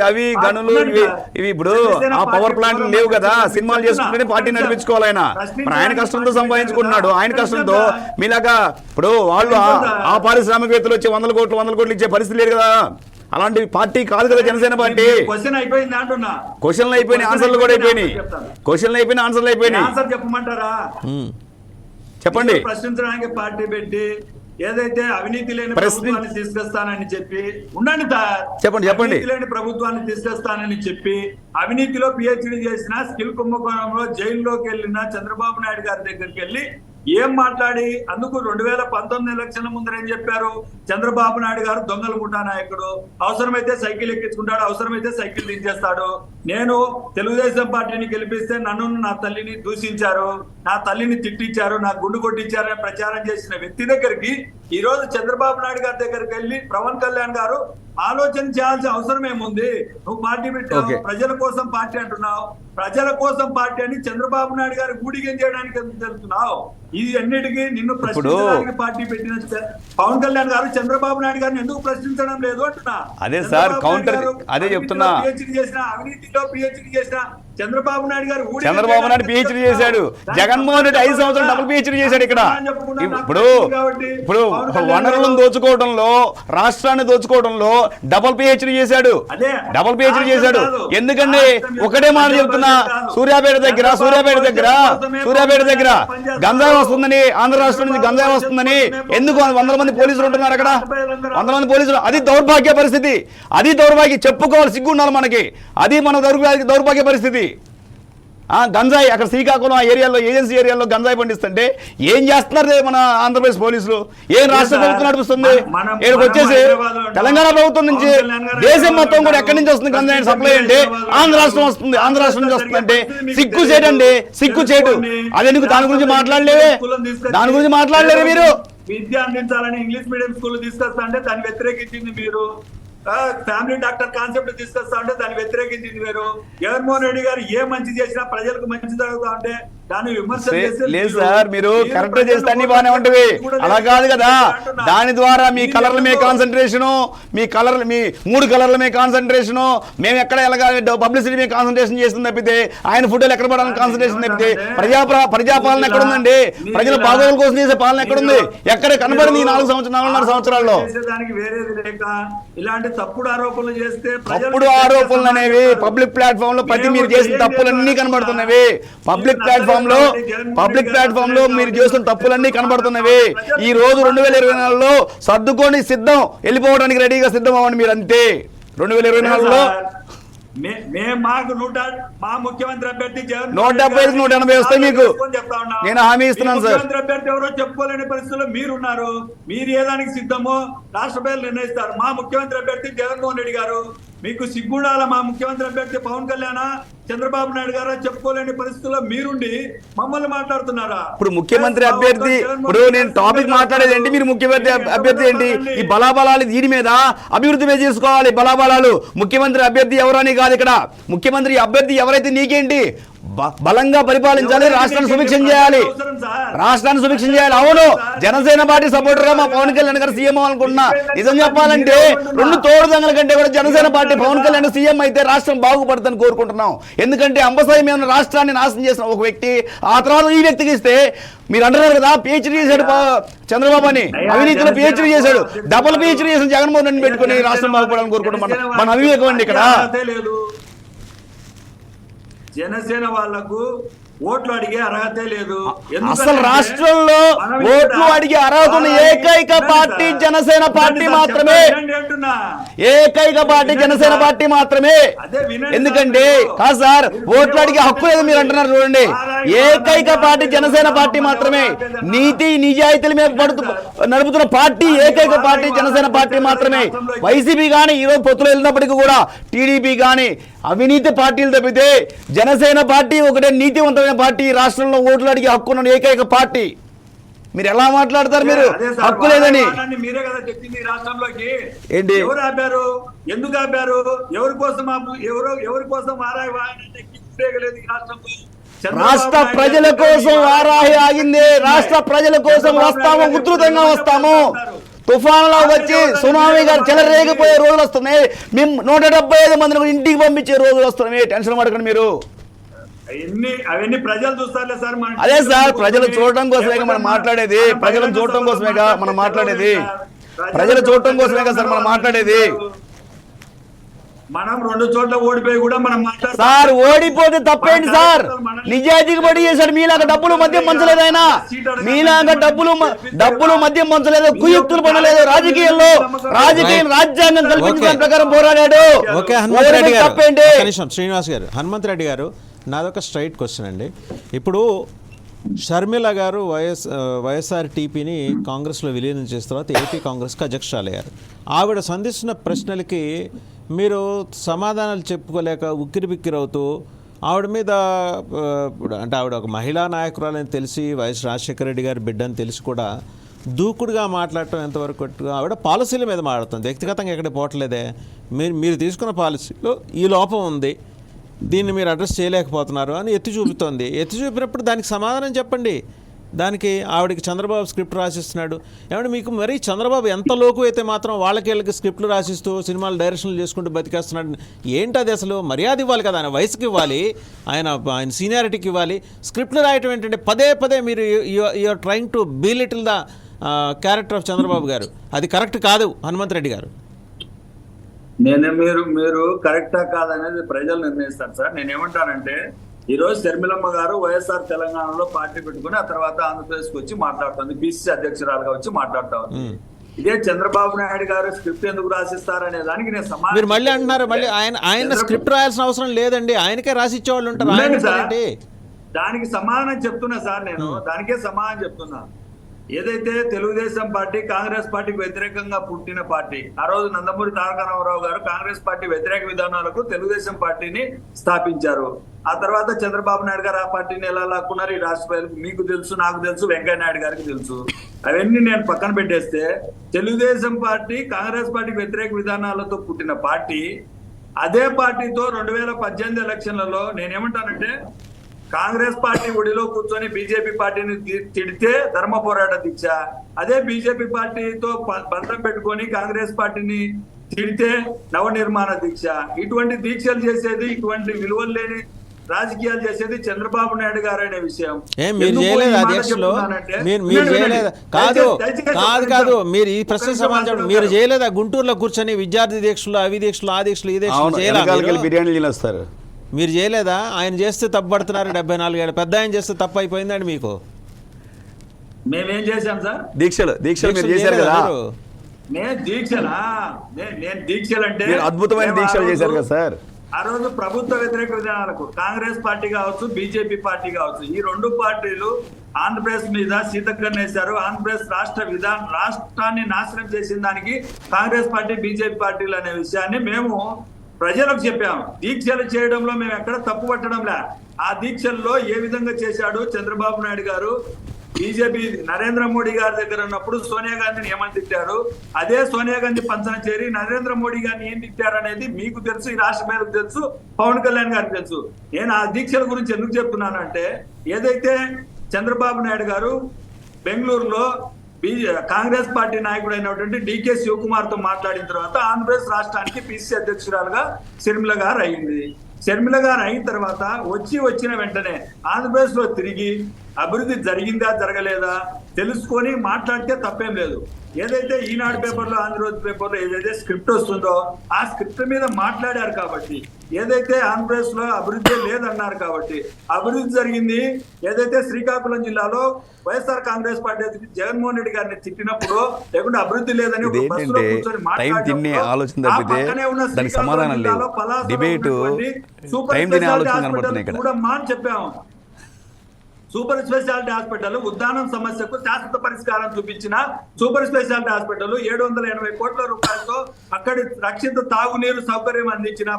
అవి గనులు ఇవి ఇప్పుడు ఆ పవర్ ప్లాంట్లు లేవు కదా, సినిమాలు చేసుకుంటేనే పార్టీ నడిపించుకోవాలి. ఆయన కష్టంతో సంపాదించుకుంటున్నాడు. ఆయన కష్టంతో మీలాగా ఇప్పుడు వాళ్ళు ఆ పారిశ్రామికవేత్తలు వచ్చి 100 కోట్లు ఇచ్చే పరిస్థితి లేదు కదా. అలాంటి పార్టీ కాదు కదా జనసేన పార్టీ. క్వశ్చన్ అయిపోయింది అంటున్నా. క్వశ్చన్లు అయిపోయినాయి, ఆన్సర్లు కూడా అయిపోయినాయి. క్వశ్చన్లు అయిపోయినాయి, ఆన్సర్లు అయిపోయినాయి. ఆన్సర్ చెప్పమంటారా? చెప్పండి. ప్రశ్నించడానికి పార్టీ పెట్టి ఏదైతే అవినీతి లేని ప్రభుత్వాన్ని తీసుకొస్తానని చెప్పి ఉండండి సార్. చెప్పండి. అవినీతి లేని ప్రభుత్వాన్ని తీసుకొస్తానని చెప్పి అవినీతిలో పిహెచ్డి చేసిన, స్కిల్ కుంభకోణంలో జైల్లోకి వెళ్ళిన చంద్రబాబు నాయుడు గారి దగ్గరికి వెళ్ళి ఏం మాట్లాడి, అందుకు 2019 ఎలక్షన్ల ముందర ఏం చెప్పారు? చంద్రబాబు నాయుడు గారు దొంగల ముఠా నాయకుడు, అవసరమైతే సైకిల్ ఎక్కించుకుంటాడు, అవసరమైతే సైకిల్ దించేస్తాడు. నేను తెలుగుదేశం పార్టీని గెలిపిస్తే నన్ను, నా తల్లిని దూషించారు, నా తల్లిని తిట్టించారు, నా గుండు కొట్టించారని ప్రచారం చేసిన వ్యక్తి దగ్గరికి ఈ రోజు చంద్రబాబు నాయుడు గారి దగ్గరికి వెళ్ళి పవన్ కళ్యాణ్ గారు ఆలోచన చేయాల్సిన అవసరం ఏముంది? నువ్వు పార్టీ పెట్టావు, ప్రజల కోసం పార్టీ అంటున్నావు, ప్రజల కోసం పార్టీ అని చంద్రబాబు నాయుడు గారి గూడిగం చేయడానికి ఎందుకు తెలుస్తున్నావు? ఇది అన్నిటికీ నిన్ను ప్రశ్నించడానికి పార్టీ పెట్టిన పవన్ కళ్యాణ్ గారు చంద్రబాబు నాయుడు గారిని ఎందుకు ప్రశ్నించడం లేదు అంటున్నా. అదే సార్ కౌంటర్, అదే చెప్తున్నా. పిహెచ్డి చేసిన, అవినీతిలో పిహెచ్డి చేసిన చంద్రబాబు నాయుడు గారు పిహెచ్డి చేశాడు. జగన్మోహన్ రెడ్డి 5 సంవత్సరాలు డబుల్ పిహెచ్డి చేశాడు. ఇక్కడ ఇప్పుడు వనరులను దోచుకోవడంలో, రాష్ట్రాన్ని దోచుకోవడంలో డబుల్ పిహెచ్డి చేశాడు. ఎందుకంటే ఒకటే మాట చెప్తున్నా, సూర్యాపేట దగ్గర గంజాయి వస్తుందని, ఆంధ్ర రాష్ట్రం నుంచి గంజాయి వస్తుందని ఎందుకు 100 మంది పోలీసులు ఉంటున్నారు అక్కడ? 100 మంది పోలీసులు. అది దౌర్భాగ్య పరిస్థితి. అది దౌర్భాగ్యం, చెప్పుకోవాలి, సిగ్గు ఉండాలి మనకి. అది మన దౌర్భాగ్య పరిస్థితి. గంజాయి అక్కడ శ్రీకాకుళం ఆ ఏరియాలో, ఏజెన్సీ ఏరియాలో గంజాయి పండిస్తుంటే ఏం చేస్తున్నారు మన ఆంధ్రప్రదేశ్ పోలీసులు? ఏం రాష్ట్ర ప్రభుత్వం నడిపిస్తుంది? ఇక్కడికి వచ్చేసి తెలంగాణ ప్రభుత్వం నుంచి దేశం మొత్తం కూడా ఎక్కడి నుంచి వస్తుంది గంజాయి సప్లై అంటే? ఆంధ్ర రాష్ట్రం వస్తుంది. ఆంధ్ర రాష్ట్రం నుంచి వస్తుందంటే సిగ్గు చేయడండి, సిగ్గు చేయడు. అదెందుకు దాని గురించి మాట్లాడలేవే? దాని గురించి మాట్లాడలేరు మీరు. విద్య అందించాలని ఇంగ్లీష్ మీడియం స్కూల్ తీసుకొస్తా అంటే దాన్ని వ్యతిరేకించింది మీరు. ఫ్యామిలీ డాక్టర్ కాన్సెప్ట్ తీసుకొస్తా ఉంటే దాన్ని వ్యతిరేకించింది మీరు. జగన్మోహన్ రెడ్డి గారు ఏ మంచి చేసినా ప్రజలకు మంచి జరుగుతా ఉంటే దాన్ని విమర్శ లేదు సార్. మీరు కరెక్ట్ చేస్తే అన్ని బాగానే ఉంటవి. అలా కాదు కదా. దాని ద్వారా మీ కలర్ల మీద కాన్సన్ట్రేషను, మీ 3 కలర్ల మీద కాన్సన్ట్రేషను, మేము ఎక్కడ ఎలాగా పబ్లిసిటీ మీద కాన్సన్ట్రేషన్ చేస్తుంది తప్పితే, ఆయన ఫోటోలు ఎక్కడ పడాలని కాన్సన్ట్రేషన్ తప్పితే ప్రజాపాలన ఎక్కడ ఉందండి? ప్రజల బాగోగుల కోసం చేసే పాలన ఎక్కడుంది? ఎక్కడ కనబడింది ఈ 4.5 సంవత్సరాల్లో? ఇలాంటి తప్పుడు ఆరోపణలు చేస్తే, తప్పుడు ఆరోపణలు అనేవి పబ్లిక్ ప్లాట్ఫామ్ లో ప్రతి మీరు చేసిన తప్పులన్నీ కనబడుతున్నవి. పబ్లిక్ ప్లాట్ఫామ్ లో మీరు చేస్తున్న తప్పులన్నీ కనబడుతున్నవి. ఈ రోజు 2024లో సర్దుకొని సిద్ధం, వెళ్ళిపోవడానికి రెడీగా సిద్ధం అవ్వండి మీరు. అంతే. 2024లో మా ముఖ్యమంత్రి అభ్యర్థి 175 180 వస్తాయి మీకు. నేను హామీ ఇస్తున్నాను సార్. ముఖ్యమంత్రి అభ్యర్థి ఎవరో చెప్పుకోలేని పరిస్థితుల్లో మీరున్నారు. మీరు ఏ దానికి సిద్ధమో రాష్ట్ర ప్రజలు నిర్ణయిస్తారు. మా ముఖ్యమంత్రి అభ్యర్థి జగన్మోహన్ రెడ్డి గారు. మీకు సిగ్గుండాల? మా ముఖ్యమంత్రి అభ్యర్థి పవన్ కళ్యాణ్, చంద్రబాబు నాయుడు గారు చెప్పుకోలేని పరిస్థితుల్లో మీరుండి మమ్మల్ని మాట్లాడుతున్నారా? ఇప్పుడు ముఖ్యమంత్రి అభ్యర్థి, ఇప్పుడు నేను టాపిక్ మాట్లాడేది ఏంటి? మీరు ముఖ్యమంత్రి అభ్యర్థి ఏంటి? ఈ బలాబలాలు దీని మీద అభివృద్ధి మీద చేసుకోవాలి. బలాబలాలు ముఖ్యమంత్రి అభ్యర్థి ఎవరని కాదు ఇక్కడ. ముఖ్యమంత్రి అభ్యర్థి ఎవరైతే నీకేంటి? బలంగా పరిపాలించాలి, రాష్ట్రాన్ని సుభిక్షం చేయాలి. అవును, జనసేన పార్టీ సపోర్టర్ గా మా పవన్ కళ్యాణ్ గారు సీఎం అనుకుంటున్నా. నిజం చెప్పాలంటే 2 తోడు దొంగల కంటే కూడా జనసేన పార్టీ పవన్ కళ్యాణ్ సీఎం అయితే రాష్ట్రం బాగుపడుతుందని కోరుకుంటున్నాం. ఎందుకంటే అంబసాయి మీద రాష్ట్రాన్ని నాశనం చేసిన ఒక వ్యక్తి, ఆ తర్వాత ఈ వ్యక్తికి ఇస్తే మీరు అంటున్నారు కదా పిహెచ్డీ చేశాడు చంద్రబాబు అని, అవినీతిలో పిహెచ్డీ చేశాడు, డబుల్ పిహెచ్డీ చేసిన జగన్మోహన్ రెడ్డి పెట్టుకుని రాష్ట్రం బాగుపడాలని కోరుకుంటున్నాం. మన అవివేకం అండి ఇక్కడ. జనసేన వాళ్లకు ఓట్లు అడిగే అర్హతే లేదు. అసలు రాష్ట్రంలో ఓట్లు అడిగే అర్హత ఉన్న ఏకైక పార్టీ జనసేన పార్టీ మాత్రమే. ఏకైక పార్టీ జనసేన పార్టీ మాత్రమే. ఎందుకంటే కాదు సార్, ఓట్లు అడిగే హక్కు లేదు మీరు అంటున్నారు. చూడండి, ఏకైక పార్టీ జనసేన పార్టీ మాత్రమే. నీతి నిజాయితీల మీద నడుపుతున్న పార్టీ ఏకైక పార్టీ జనసేన పార్టీ మాత్రమే. వైసీపీ కానీ ఈరోజు పొత్తులు వెళ్ళినప్పటికీ కూడా టీడీపీ కానీ అవినీతి పార్టీలు తప్పితే జనసేన పార్టీ ఒకటే నీతివంతమైన పార్టీ. రాష్ట్రంలో ఓట్లు అడిగే హక్కు ఉన్న ఏకైక పార్టీ. మీరు ఎలా మాట్లాడతారు? మీరు హక్కు లేదని మీరే కదా చెప్పింది. రాష్ట్రంలోకి ఏంటి ఎవరు ఆపారు? ఎందుకు ఆపారు? ఎవరి కోసం రాష్ట్ర ప్రజల కోసం వారాహి ఆగింది. రాష్ట్ర ప్రజల కోసం వస్తాము, ఉధృతంగా వస్తాము. తుఫానులో వచ్చి సునామీ గారు చెలరేగిపోయే రోజులు వస్తున్నాయి. మేము 175 మందిని ఇంటికి పంపించే రోజులు వస్తున్నాయి. టెన్షన్ పడకండి మీరు. అవన్నీ ప్రజలు చూస్తారులే సార్. అదే సార్, ప్రజలు చూడటం కోసమేగా మనం మాట్లాడేది. ప్రజలను చూడటం కోసమేగా మనం మాట్లాడేది. ప్రజలు చూడటం కోసమేగా సార్ మనం మాట్లాడేది. మనం 2 చోట్ల ఓడిపోయి కూడా మనం సార్, ఓడిపోతే తప్పేంటి సార్? నిజాయితీకి పడి చేశాడు. మీలాగా డబ్బులు మద్యం పంచలేదు ఆయన. మీలాగా డబ్బులు మద్యం పంచలేదు, కుయుక్తులు పడలేదు. రాజకీయం రాజ్యాంగం కల్పించిన ప్రకారం పోరాడాడు. తప్పేంటి? శ్రీనివాస్ గారు, హనుమంత్ రెడ్డి గారు, నాదొక స్ట్రైట్ క్వశ్చన్ అండి. ఇప్పుడు షర్మిల గారు వైఎస్ఆర్టీపీని కాంగ్రెస్లో విలీనం చేసిన తర్వాత ఏపీ కాంగ్రెస్కి అధ్యక్షురాలయ్యారు. ఆవిడ సంధిస్తున్న ప్రశ్నలకి మీరు సమాధానాలు చెప్పుకోలేక ఉక్కిరిబిక్కిరవుతూ ఆవిడ మీద అంటే ఆవిడ ఒక మహిళా నాయకురాలని తెలిసి వైఎస్ రాజశేఖర రెడ్డి గారి బిడ్డని తెలిసి కూడా దూకుడుగా మాట్లాడటం ఎంతవరకు ఆవిడ పాలసీల మీద మాట్లాడుతుంది. వ్యక్తిగతంగా ఎక్కడ పోవట్లేదే. మీరు తీసుకున్న పాలసీలో ఈ లోపం ఉంది, దీన్ని మీరు అడ్రస్ చేయలేకపోతున్నారు అని ఎత్తి చూపుతోంది. ఎత్తి చూపినప్పుడు దానికి సమాధానం చెప్పండి. దానికి ఆవిడకి చంద్రబాబు స్క్రిప్ట్ రాసిస్తున్నాడు. ఏమంటే మీకు మరి చంద్రబాబు ఎంత లోకు అయితే మాత్రం వాళ్ళకి స్క్రిప్ట్లు రాసిస్తూ సినిమాలు డైరెక్షన్లు చేసుకుంటూ బతికేస్తున్నాడు. ఏంటి అది? అసలు మర్యాద ఇవ్వాలి కదా, ఆయన వయసుకి ఇవ్వాలి, ఆయన సీనియారిటీకి ఇవ్వాలి. స్క్రిప్ట్లు రాయటం ఏంటంటే పదే మీరు you're trying to belittle the character of Chandrababu గారు. అది కరెక్ట్ కాదు హనుమంత్ రెడ్డి గారు. మీరు కరెక్టా కాదనేది ప్రజలు నిర్ణయిస్తారు సార్. నేనేమంటానంటే, ఈ రోజు శర్మిలమ్మ గారు వైఎస్ఆర్ తెలంగాణలో పార్టీ పెట్టుకుని ఆ తర్వాత ఆంధ్రప్రదేశ్కి వచ్చి మాట్లాడుతుంది, బీసీసీ అధ్యక్షురాలుగా వచ్చి మాట్లాడుతా ఉంది. ఇదే చంద్రబాబు నాయుడు గారు స్క్రిప్ట్ ఎందుకు రాసిస్తారనే దానికి నేను సమాధానం. మీరు మళ్ళీ అంటున్నారు, మళ్ళీ ఆయన స్క్రిప్ట్ రాయాల్సిన అవసరం లేదండి, ఆయనకే రాసిచ్చేవాళ్ళు ఉంటారు. దానికి సమాధానం చెప్తున్నా సార్, నేను దానికే సమాధానం చెప్తున్నా. ఏదైతే తెలుగుదేశం పార్టీ కాంగ్రెస్ పార్టీకి వ్యతిరేకంగా పుట్టిన పార్టీ, ఆ రోజు నందమూరి తారక రామారావు గారు కాంగ్రెస్ పార్టీ వ్యతిరేక విధానాలకు తెలుగుదేశం పార్టీని స్థాపించారు. ఆ తర్వాత చంద్రబాబు నాయుడు గారు ఆ పార్టీని ఎలా లాక్కున్నారు ఈ రాష్ట్ర ప్రజలకు మీకు తెలుసు, నాకు తెలుసు, వెంకయ్య నాయుడు గారికి తెలుసు. అవన్నీ నేను పక్కన పెట్టేస్తే, తెలుగుదేశం పార్టీ కాంగ్రెస్ పార్టీకి వ్యతిరేక విధానాలతో పుట్టిన పార్టీ, అదే పార్టీతో 2018 ఎలక్షన్లలో నేనేమంటానంటే, కాంగ్రెస్ పార్టీ ఒడిలో కూర్చొని బీజేపీ పార్టీని తిడితే ధర్మ పోరాట దీక్ష, అదే బీజేపీ పార్టీతో బంధం పెట్టుకొని కాంగ్రెస్ పార్టీని తిడితే నవనిర్మాణ దీక్ష. ఇటువంటి దీక్షలు చేసేది, ఇటువంటి విలువలు లేని రాజకీయాలు చేసేది చంద్రబాబు నాయుడు గారు అనే విషయం. కాదు మీరు ఈ ప్రశ్న సమాచారం మీరు చేయలేదా? గుంటూరులో కూర్చొని విద్యార్థి దీక్షలు, అవి దీక్షలు, ఆ దీక్షలు, ఈ దీక్షలు చేయలేదు. మీరు చేయలేదా? ఆయన చేస్తే తప్పు పడుతున్నారు. 74 ఏళ్ళు పెద్ద ఆయన చేస్తే తప్పు అయిపోయిందండి మీకు. మేమేం చేశాం సార్? దీక్షలు మీరు చేశారు కదా. నేను దీక్షలు అంటే అద్భుతమైన దీక్షలు చేశారు కదా సార్. ఆ రోజు ప్రభుత్వ వ్యతిరేక విధానాలకు కాంగ్రెస్ పార్టీ కావచ్చు, బీజేపీ పార్టీ కావచ్చు, ఈ 2 పార్టీలు ఆంధ్రప్రదేశ్ మీద శీతకన్నేశారు. ఆంధ్రప్రదేశ్ రాష్ట్రాన్ని నాశనం చేసిన దానికి కాంగ్రెస్ పార్టీ, బీజేపీ పార్టీలు అనే విషయాన్ని మేము ప్రజలకు చెప్పాము. దీక్షలు చేయడంలో మేము ఎక్కడ తప్పు పట్టడంలే. ఆ దీక్షల్లో ఏ విధంగా చేశాడు చంద్రబాబు నాయుడు గారు, బీజేపీ నరేంద్ర మోడీ గారి దగ్గర ఉన్నప్పుడు సోనియా గాంధీని ఏమని తిట్టారు, అదే సోనియా గాంధీ పంచన చేరి నరేంద్ర మోడీ గారిని ఏం తిట్టారు అనేది మీకు తెలుసు, ఈ రాష్ట్ర ప్రజలకు తెలుసు, పవన్ కళ్యాణ్ గారికి తెలుసు. నేను ఆ దీక్షల గురించి ఎందుకు చెప్తున్నానంటే, ఏదైతే చంద్రబాబు నాయుడు గారు బెంగళూరులో కాంగ్రెస్ పార్టీ నాయకుడు అయినటువంటి డికే శివకుమార్ తో మాట్లాడిన తర్వాత ఆంధ్రప్రదేశ్ రాష్ట్రానికి పిసిసి అధ్యక్షురాలుగా షర్మిల గారు అయింది. షర్మిల గారు అయిన తర్వాత వచ్చిన వెంటనే ఆంధ్రప్రదేశ్ లో తిరిగి అభివృద్ధి జరిగిందా జరగలేదా తెలుసుకొని మాట్లాడితే తప్పేం లేదు. ఏదైతే ఈనాడు పేపర్లో, ఆంధ్రజ్యోతి పేపర్లో ఏదైతే స్క్రిప్ట్ వస్తుందో ఆ స్క్రిప్ట్ మీద మాట్లాడారు కాబట్టి ఏదైతే ఆంధ్రప్రదేశ్ లో అభివృద్ధి లేదన్నారు కాబట్టి అభివృద్ధి జరిగింది. ఏదైతే శ్రీకాకుళం జిల్లాలో వైఎస్ఆర్ కాంగ్రెస్ పార్టీ జగన్మోహన్ రెడ్డి గారిని తిట్టినప్పుడు లేకుంటే అభివృద్ధి లేదని ఒక బస్సులో కూర్చొని చూడమ్మా అని చెప్పాము. సూపర్ స్పెషాలిటీ హాస్పిటల్ ఉద్దానం సమస్యకు శాశ్వత పరిష్కారం చూపించిన సూపర్ స్పెషాలిటీ హాస్పిటల్ 780 కోట్ల రూపాయలతో అక్కడి రక్షిత తాగునీరు సౌకర్యం అందించిన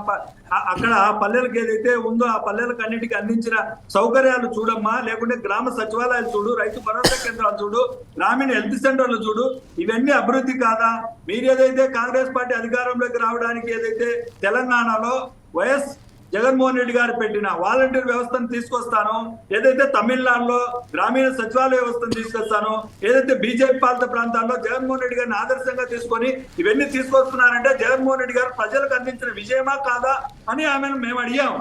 అక్కడ ఆ పల్లెలకు ఏదైతే ఉందో ఆ పల్లెలకు అన్నిటికీ అందించిన సౌకర్యాలు చూడమ్మా. లేకుంటే గ్రామ సచివాలయాలు చూడు, రైతు భరోసా కేంద్రాలు చూడు, గ్రామీణ హెల్త్ సెంటర్లు చూడు. ఇవన్నీ అభివృద్ధి కాదా? మీరు ఏదైతే కాంగ్రెస్ పార్టీ అధికారంలోకి రావడానికి ఏదైతే తెలంగాణలో వైఎస్ జగన్మోహన్ రెడ్డి గారు పెట్టిన వాలంటీర్ వ్యవస్థను తీసుకొస్తాను, ఏదైతే తమిళనాడులో గ్రామీణ సచివాలయ వ్యవస్థను తీసుకొస్తాను, ఏదైతే బీజేపీ పాలిత ప్రాంతాల్లో జగన్మోహన్ రెడ్డి గారిని ఆదర్శంగా తీసుకొని ఇవన్నీ తీసుకొస్తున్నారంటే జగన్మోహన్ రెడ్డి గారు ప్రజలకు అందించిన విజయమా కాదా అని ఆమెను మేము అడిగాం.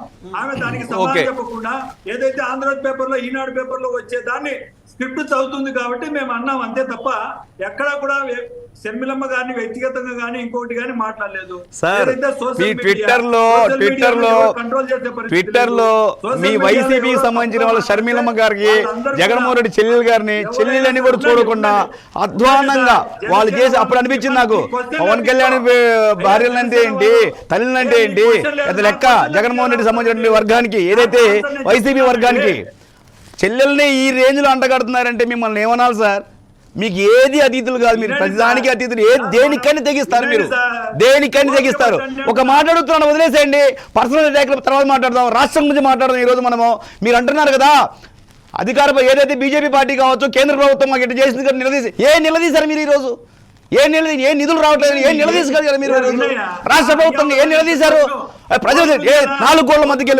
ఆమె దానికి సమాధానం చెప్పకుండా ఏదైతే ఆంధ్రజ్యోతి పేపర్లో, ఈనాడు పేపర్లో వచ్చే దాన్ని స్క్రిప్ట్ చదువుతుంది కాబట్టి మేము అన్నాం అంతే తప్ప ఎక్కడా కూడా షర్మిలమ్మ గారిని వ్యక్తిగతంగా గానీ ఇంకోటి గానీ మాట్లాడలేదు. ట్విట్టర్ లో మీ వైసీపీ సంబంధించిన వాళ్ళు షర్మిలమ్మ గారికి, జగన్మోహన్ రెడ్డి చెల్లెలు గారిని, చెల్లెలని కూడా చూడకుండా అధ్వానంగా వాళ్ళు చేసి అప్పుడు అనిపించింది నాకు, పవన్ కళ్యాణ్ భార్యలంటే ఏంటి, తల్లిలంటే ఏంటి, అది లెక్క జగన్మోహన్ రెడ్డి సంబంధించిన వర్గానికి, ఏదైతే వైసీపీ వర్గానికి చెల్లెల్ని ఈ రేంజ్ లో అంటగడుతున్నారంటే మిమ్మల్ని ఏమనాలి సార్? మీకు ఏది అతిథులు కాదు, మీరు ప్రతిదానికి అతిథులు. దేనికని తెగిస్తారు, మీరు దేనికని తెగిస్తారు. ఒక మాట్లాడుతున్నాను వదిలేసేయండి, పర్సనల్ అటాక్ల తర్వాత మాట్లాడదాం, రాష్ట్రం గురించి మాట్లాడదాం. ఈరోజు మనము మీరు అంటున్నారు కదా అధికారం ఏదైతే బీజేపీ పార్టీ కావచ్చు, కేంద్ర ప్రభుత్వం మాకు ఇట్లా చేసింది కదా నిలదీసి, నిలదీశారు మీరు ఈరోజు? ఏ నిధులు రావట్లేదు, నిలదీసుకోగలరు మీరు? రాష్ట్ర ప్రభుత్వం ఏం నిలదీశారు? ప్రజలు 4 కోట్ల మందికి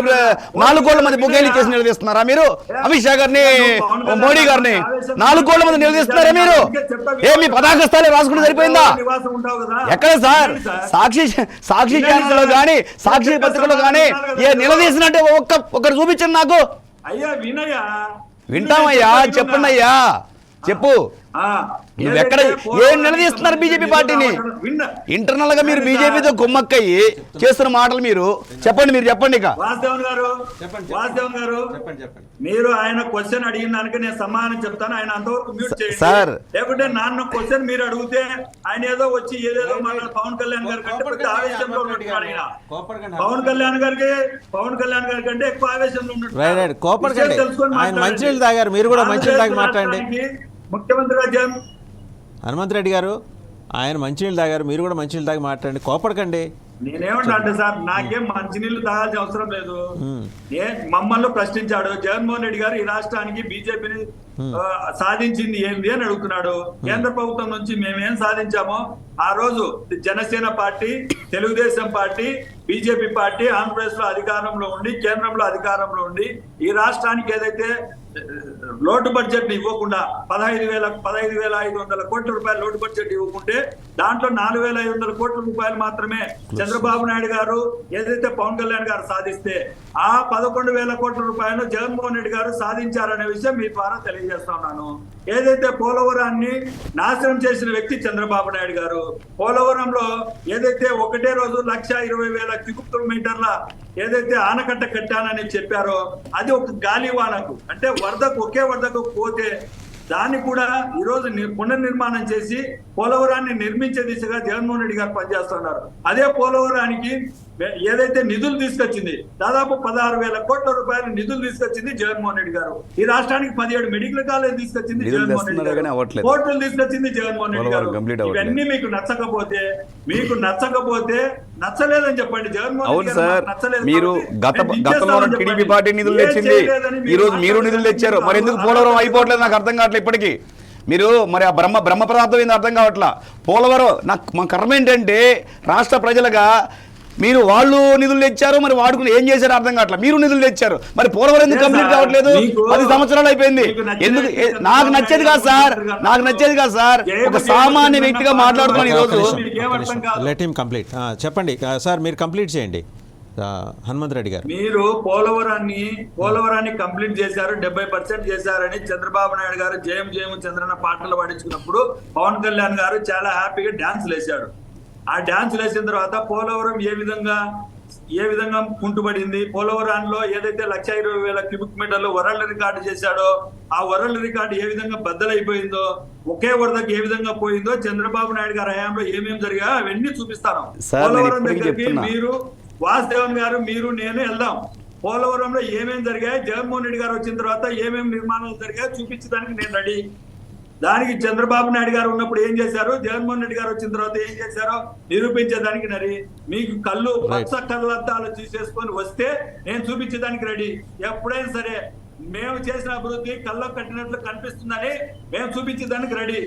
4 కోట్ల మంది బుకేలు ఇచ్చేసి నిలదీస్తున్నారా మీరు? అమిత్ షా గారిని, మోడీ గారిని 4 కోట్ల మంది నిలదీస్తున్నారా మీరు? మీ పతాక స్థాయి రాసుకుంటే సరిపోయిందా? ఎక్కడ సార్ సాక్షి ఛానల్లో కానీ, సాక్షి పత్రికలో కానీ నిలదీసినట్టే ఒక్కరు చూపించండి నాకు. వింటామయ్యా, చెప్పండి అయ్యా, చెప్పు. నువ్వు ఎక్కడ ఏం నిలదీస్తున్నారు బీజేపీ పార్టీని? ఇంటర్నల్ గా మీరు బీజేపీతో కుమ్మక్కయ్యి చేస్తున్న మాటలు మీరు చెప్పండి, మీరు చెప్పండి. ఇక వాసుదేవన్ గారు మీరు ఆయన క్వశ్చన్ అడిగిన దానికి నేను సమాధానం చెప్తాను. ఆయన అంతవరకు మ్యూట్ చేయండి సార్. లేకుంటే నాన్న క్వశ్చన్ మీరు అడిగితే ఆయన ఏదో వచ్చి ఏదేదో మన పవన్ కళ్యాణ్ గారి కంటే పెద్ద ఆవేశంలో ఉన్నట్టు ఆయన పవన్ కళ్యాణ్ గారి కంటే ఎక్కువ ఆవేశంలో ఉన్నట్టు తెలుసుకొని మంచినీళ్ళు తాగారు, మీరు కూడా మంచినీళ్ళు తాగి మాట్లాడండి. ముఖ్యమంత్రిగా హనుమంత్ రెడ్డి గారు ఆయన మంచినీళ్ళు తాగారు, మీరు కూడా మంచినీళ్ళు తాగి మాట్లాడండి, కోపడకండి. నేనేమంటా అంటే సార్, నాకేం మంచినీళ్ళు తాగాల్సిన అవసరం లేదు. మమ్మల్ని ప్రశ్నించాడు జగన్మోహన్ రెడ్డి గారు, ఈ రాష్ట్రానికి బీజేపీని సాధించింది ఏంది అని అడుగుతున్నాడు. కేంద్ర ప్రభుత్వం నుంచి మేమేం సాధించామో ఆ రోజు Janasena party, Telugu Desam party, BJP party Andhra Pradesh లో అధికారంలో ఉండి, కేంద్రంలో అధికారంలో ఉండి ఈ రాష్ట్రానికి ఏదైతే లోటు బడ్జెట్ ని ఇవ్వకుండా 15,500 కోట్ల రూపాయలు లోటు బడ్జెట్ ఇవ్వకుంటే దాంట్లో 4,500 కోట్ల రూపాయలు మాత్రమే చంద్రబాబు నాయుడు గారు ఏదైతే పవన్ కళ్యాణ్ గారు సాధిస్తే ఆ 11,000 కోట్ల రూపాయలు జగన్మోహన్ రెడ్డి గారు సాధించారనే విషయం మీ ద్వారా తెలియజేస్తా ఉన్నాను. ఏదైతే పోలవరాన్ని నాశనం చేసిన వ్యక్తి చంద్రబాబు నాయుడు గారు, పోలవరంలో ఏదైతే ఒకటే రోజు 1,20,000 క్యూబిక్ మీటర్ల ఏదైతే ఆనకట్ట కట్టానని చెప్పారో అది ఒక గాలివానకు, అంటే ఒకే వరదకు పోతే దాన్ని కూడా ఈ రోజు పునర్నిర్మాణం చేసి పోలవరాన్ని నిర్మించే దిశగా జగన్మోహన్ రెడ్డి గారు పనిచేస్తున్నారు. అదే పోలవరానికి ఏదైతే నిధులు తీసుకొచ్చింది, దాదాపు 16,000 కోట్ల రూపాయల నిధులు తీసుకొచ్చింది జగన్మోహన్ రెడ్డి గారు. ఈ రాష్ట్రానికి 17 మెడికల్ కాలేజ్ తీసుకొచ్చింది జగన్మోహన్ రెడ్డి గారు, కోర్టులు తీసుకొచ్చింది జగన్మోహన్ రెడ్డి గారు. ఇవన్నీ మీకు నచ్చకపోతే నచ్చలేదని చెప్పండి. జగన్మోహన్ రెడ్డి గారు నచ్చలేదు, మీరు గతంలో టీడీపీ పార్టీ నిధులు తెచ్చింది, ఈ రోజు మీరు నిధులు తెచ్చారు, మరి ఎందుకు పోలవరం అయిపోవట్లేదు నాకు అర్థం కావట్లేదు ఇప్పటికీ. మీరు మరి ఆ బ్రహ్మ పదార్థం ఏంది అర్థం కావట్లా. పోలవరం నాకు మా కర్మ ఏంటంటే రాష్ట్ర ప్రజలుగా మీరు వాళ్ళు నిధులు తెచ్చారు, మరి వాడుకుని ఏం చేశారు అర్థం కావట్లా. మీరు నిధులు తెచ్చారు, మరి పోలవరం ఎందుకు కంప్లీట్ కావట్లేదు? 10 సంవత్సరాలు అయిపోయింది. ఎందుకు? నాకు నచ్చేది కాదు సార్, ఒక సామాన్య వ్యక్తిగా మాట్లాడుతున్నాను ఈరోజు. Let him complete. చెప్పండి సార్, మీరు కంప్లీట్ చేయండి. హనుమంత్ రెడ్డి గారు, మీరు పోలవరాన్ని కంప్లీట్ చేశారు, 70% చేశారని చంద్రబాబు నాయుడు గారు జయం చంద్రన్న పాటలు పాడించుకున్నప్పుడు పవన్ కళ్యాణ్ గారు చాలా హ్యాపీగా డాన్సులు వేశాడు. ఆ డాన్సులు వేసిన తర్వాత పోలవరం ఏ విధంగా ఏ విధంగా కుంటుపడింది, పోలవరంలో ఏదైతే 1,20,000 క్యూబిక్ మీటర్లు వరల్డ్ రికార్డు చేశాడో ఆ వరల్డ్ రికార్డు ఏ విధంగా బద్దలైపోయిందో, ఒకే వరదకి ఏ విధంగా పోయిందో, చంద్రబాబు నాయుడు గారి హయాంలో ఏమేమి జరిగాయో అవన్నీ చూపిస్తాను. సార్, నేను పోలవరం ఇప్పటికీ దగ్గరికి చెప్తున్నా. మీరు వాసుదేవన్ గారు, మీరు, నేను వెళ్దాం. పోలవరంలో ఏమేమి జరిగాయి, జగన్మోహన్ రెడ్డి గారు వచ్చిన తర్వాత ఏమేమి నిర్మాణాలు జరిగాయో చూపించడానికి నేను రెడీ. దానికి చంద్రబాబు నాయుడు గారు ఉన్నప్పుడు ఏం చేశారు, జగన్మోహన్ రెడ్డి గారు వచ్చిన తర్వాత ఏం చేశారో నిరూపించేదానికి రెడీ. మీకు కళ్ళు పచ్చ కళ్ళద్దాలు చూసేసుకొని వస్తే నేను చూపించేదానికి రెడీ. ఎప్పుడైనా సరే మేము చేసిన అభివృద్ధి కళ్ళ కట్టినట్లు కనిపిస్తుందని మేము చూపించేదానికి రెడీ.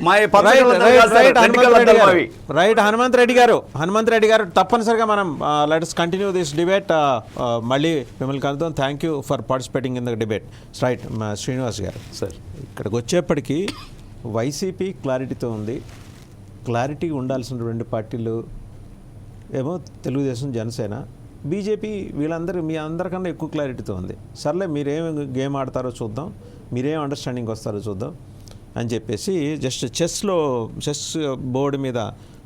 రైట్ హనుమంత్ రెడ్డి గారు తప్పనిసరిగా మనం లెట్స్ కంటిన్యూ దిస్ డిబేట్. మళ్ళీ మిమ్మల్ని కలుద్దాం. Thank you for participating in the debate. Right Srinivas గారు, సార్ ఇక్కడికి వచ్చేప్పటికీ వైసీపీ క్లారిటీతో ఉంది. క్లారిటీ ఉండాల్సిన రెండు పార్టీలు ఏమో తెలుగుదేశం, జనసేన. బీజేపీ వీళ్ళందరూ మీ అందరికన్నా ఎక్కువ క్లారిటీతో ఉంది. సర్లే మీరేం గేమ్ ఆడతారో చూద్దాం, మీరేం అండర్స్టాండింగ్ వస్తారో చూద్దాం అని చెప్పేసి జస్ట్ చెస్ బోర్డు మీద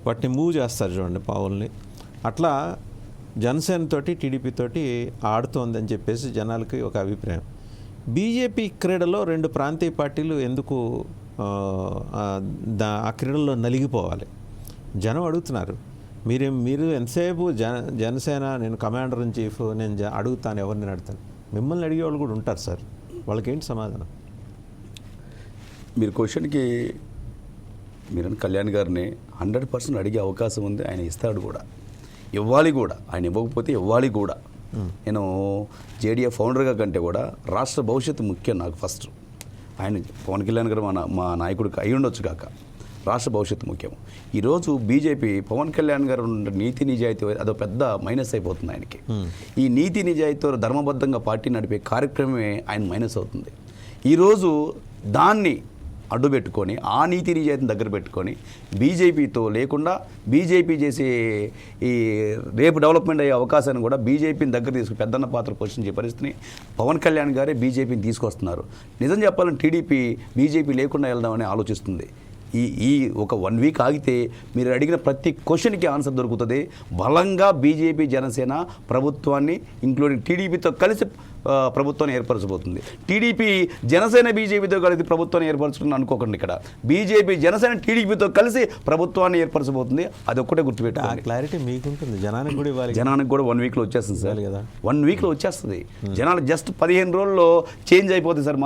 వాటిని మూవ్ చేస్తారు చూడండి పావుల్ని. అట్లా జనసేన తోటి టీడీపీ తోటి ఆడుతోందని చెప్పేసి జనాలకి ఒక అభిప్రాయం. బీజేపీ క్రీడలో రెండు ప్రాంతీయ పార్టీలు ఎందుకు ఆ క్రీడల్లో నలిగిపోవాలి? జనం అడుగుతున్నారు. మీరు ఎంతసేపు జనసేన, నేను కమాండర్ ఇన్ చీఫ్, నేను అడుగుతాను, ఎవరిని అడుగుతాను. మిమ్మల్ని అడిగే వాళ్ళు కూడా ఉంటారు సార్. వాళ్ళకేంటి సమాధానం? మీరు క్వశ్చన్కి మీరు కళ్యాణ్ గారిని 100% అడిగే అవకాశం ఉంది. ఆయన ఇస్తాడు కూడా, ఇవ్వాలి కూడా. ఆయన ఇవ్వకపోతే ఇవ్వాలి కూడా. నేను జేడీఎఫ్ ఫౌండర్గా కంటే కూడా రాష్ట్ర భవిష్యత్తు ముఖ్యం నాకు ఫస్ట్. ఆయన పవన్ కళ్యాణ్ గారు మా నాయకుడికి అయి ఉండొచ్చు కాక రాష్ట్ర భవిష్యత్తు ముఖ్యం. ఈరోజు బీజేపీ పవన్ కళ్యాణ్ గారు నీతి నిజాయితీ అదో పెద్ద మైనస్ అయిపోతుంది ఆయనకి. ఈ నీతి నిజాయితీతో ధర్మబద్ధంగా పార్టీ నడిపే కార్యక్రమమే ఆయన మైనస్ అవుతుంది. ఈరోజు దాన్ని అడ్డు పెట్టుకొని, ఆ నీతి నిజాయితీని దగ్గర పెట్టుకొని బీజేపీతో లేకుండా బీజేపీ చేసే ఈ రేపు డెవలప్మెంట్ అయ్యే అవకాశాన్ని కూడా బీజేపీని దగ్గర తీసుకుని పెద్దన్న పాత్ర పోషించే పరిస్థితిని పవన్ కళ్యాణ్ గారే బీజేపీని తీసుకొస్తున్నారు. నిజం చెప్పాలంటే టీడీపీ బీజేపీ లేకుండా వెళ్దామని ఆలోచిస్తుంది. ఈ ఒక 1 వీక్ ఆగితే మీరు అడిగిన ప్రతి క్వశ్చన్కి ఆన్సర్ దొరుకుతుంది. బలంగా బీజేపీ, జనసేన ప్రభుత్వాన్ని ఇంక్లూడింగ్ టీడీపీతో కలిసి ప్రభుత్వాన్ని ఏర్పరచబోతుంది. టీడీపీ జనసేన బీజేపీతో కలిసి ప్రభుత్వాన్ని ఏర్పరచుకుని అనుకోకండి. ఇక్కడ బీజేపీ జనసేన టీడీపీతో కలిసి ప్రభుత్వాన్ని ఏర్పరచబోతుంది. అది ఒక్కటే గుర్తుపెట్టాలి. క్లారిటీ మీకుంటుంది, జనానికి కూడా ఇవ్వాలి. జనానికి కూడా 1 వీక్లో వచ్చేస్తుంది సార్ కదా. 1 వీక్లో వచ్చేస్తుంది. జనాలు జస్ట్ 15 రోజుల్లో చేంజ్ అయిపోతుంది సార్.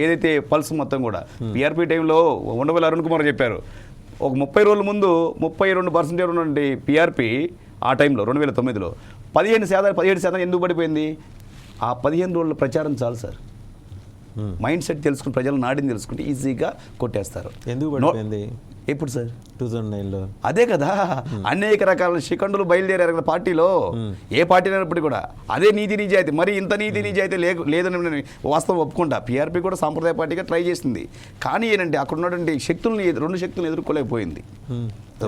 ఏదైతే పల్స్ మొత్తం కూడా పీఆర్పీ టైంలో ఉండవల్లి అరుణ్ కుమార్ చెప్పారు, ఒక 30 రోజుల ముందు 32% ఉన్నటువంటి పీఆర్పీ ఆ టైంలో 2009లో 17% ఎందుకు పడిపోయింది? ఆ 15 రోజుల ప్రచారం చాలు సార్. మైండ్ సెట్ తెలుసుకుని, ప్రజల నాడిని తెలుసుకుంటే ఈజీగా కొట్టేస్తారు. ఎందుకు పడిపోయింది? ఎప్పుడు సార్? 2009లో. అదే కదా, అనేక రకాల శిఖండులు బయలుదేరారు కదా పార్టీలో. ఏ పార్టీ అయినప్పటికీ కూడా అదే నీతి నిజాయితీ. మరి ఇంత నీతి నిజాయితీ లేదని నేను వాస్తవం ఒప్పుకుంటా. పీఆర్పీ కూడా సాంప్రదాయ పార్టీగా ట్రై చేసింది. కానీ ఏంటంటే అక్కడ ఉన్నటువంటి రెండు శక్తులను ఎదుర్కోలేకపోయింది.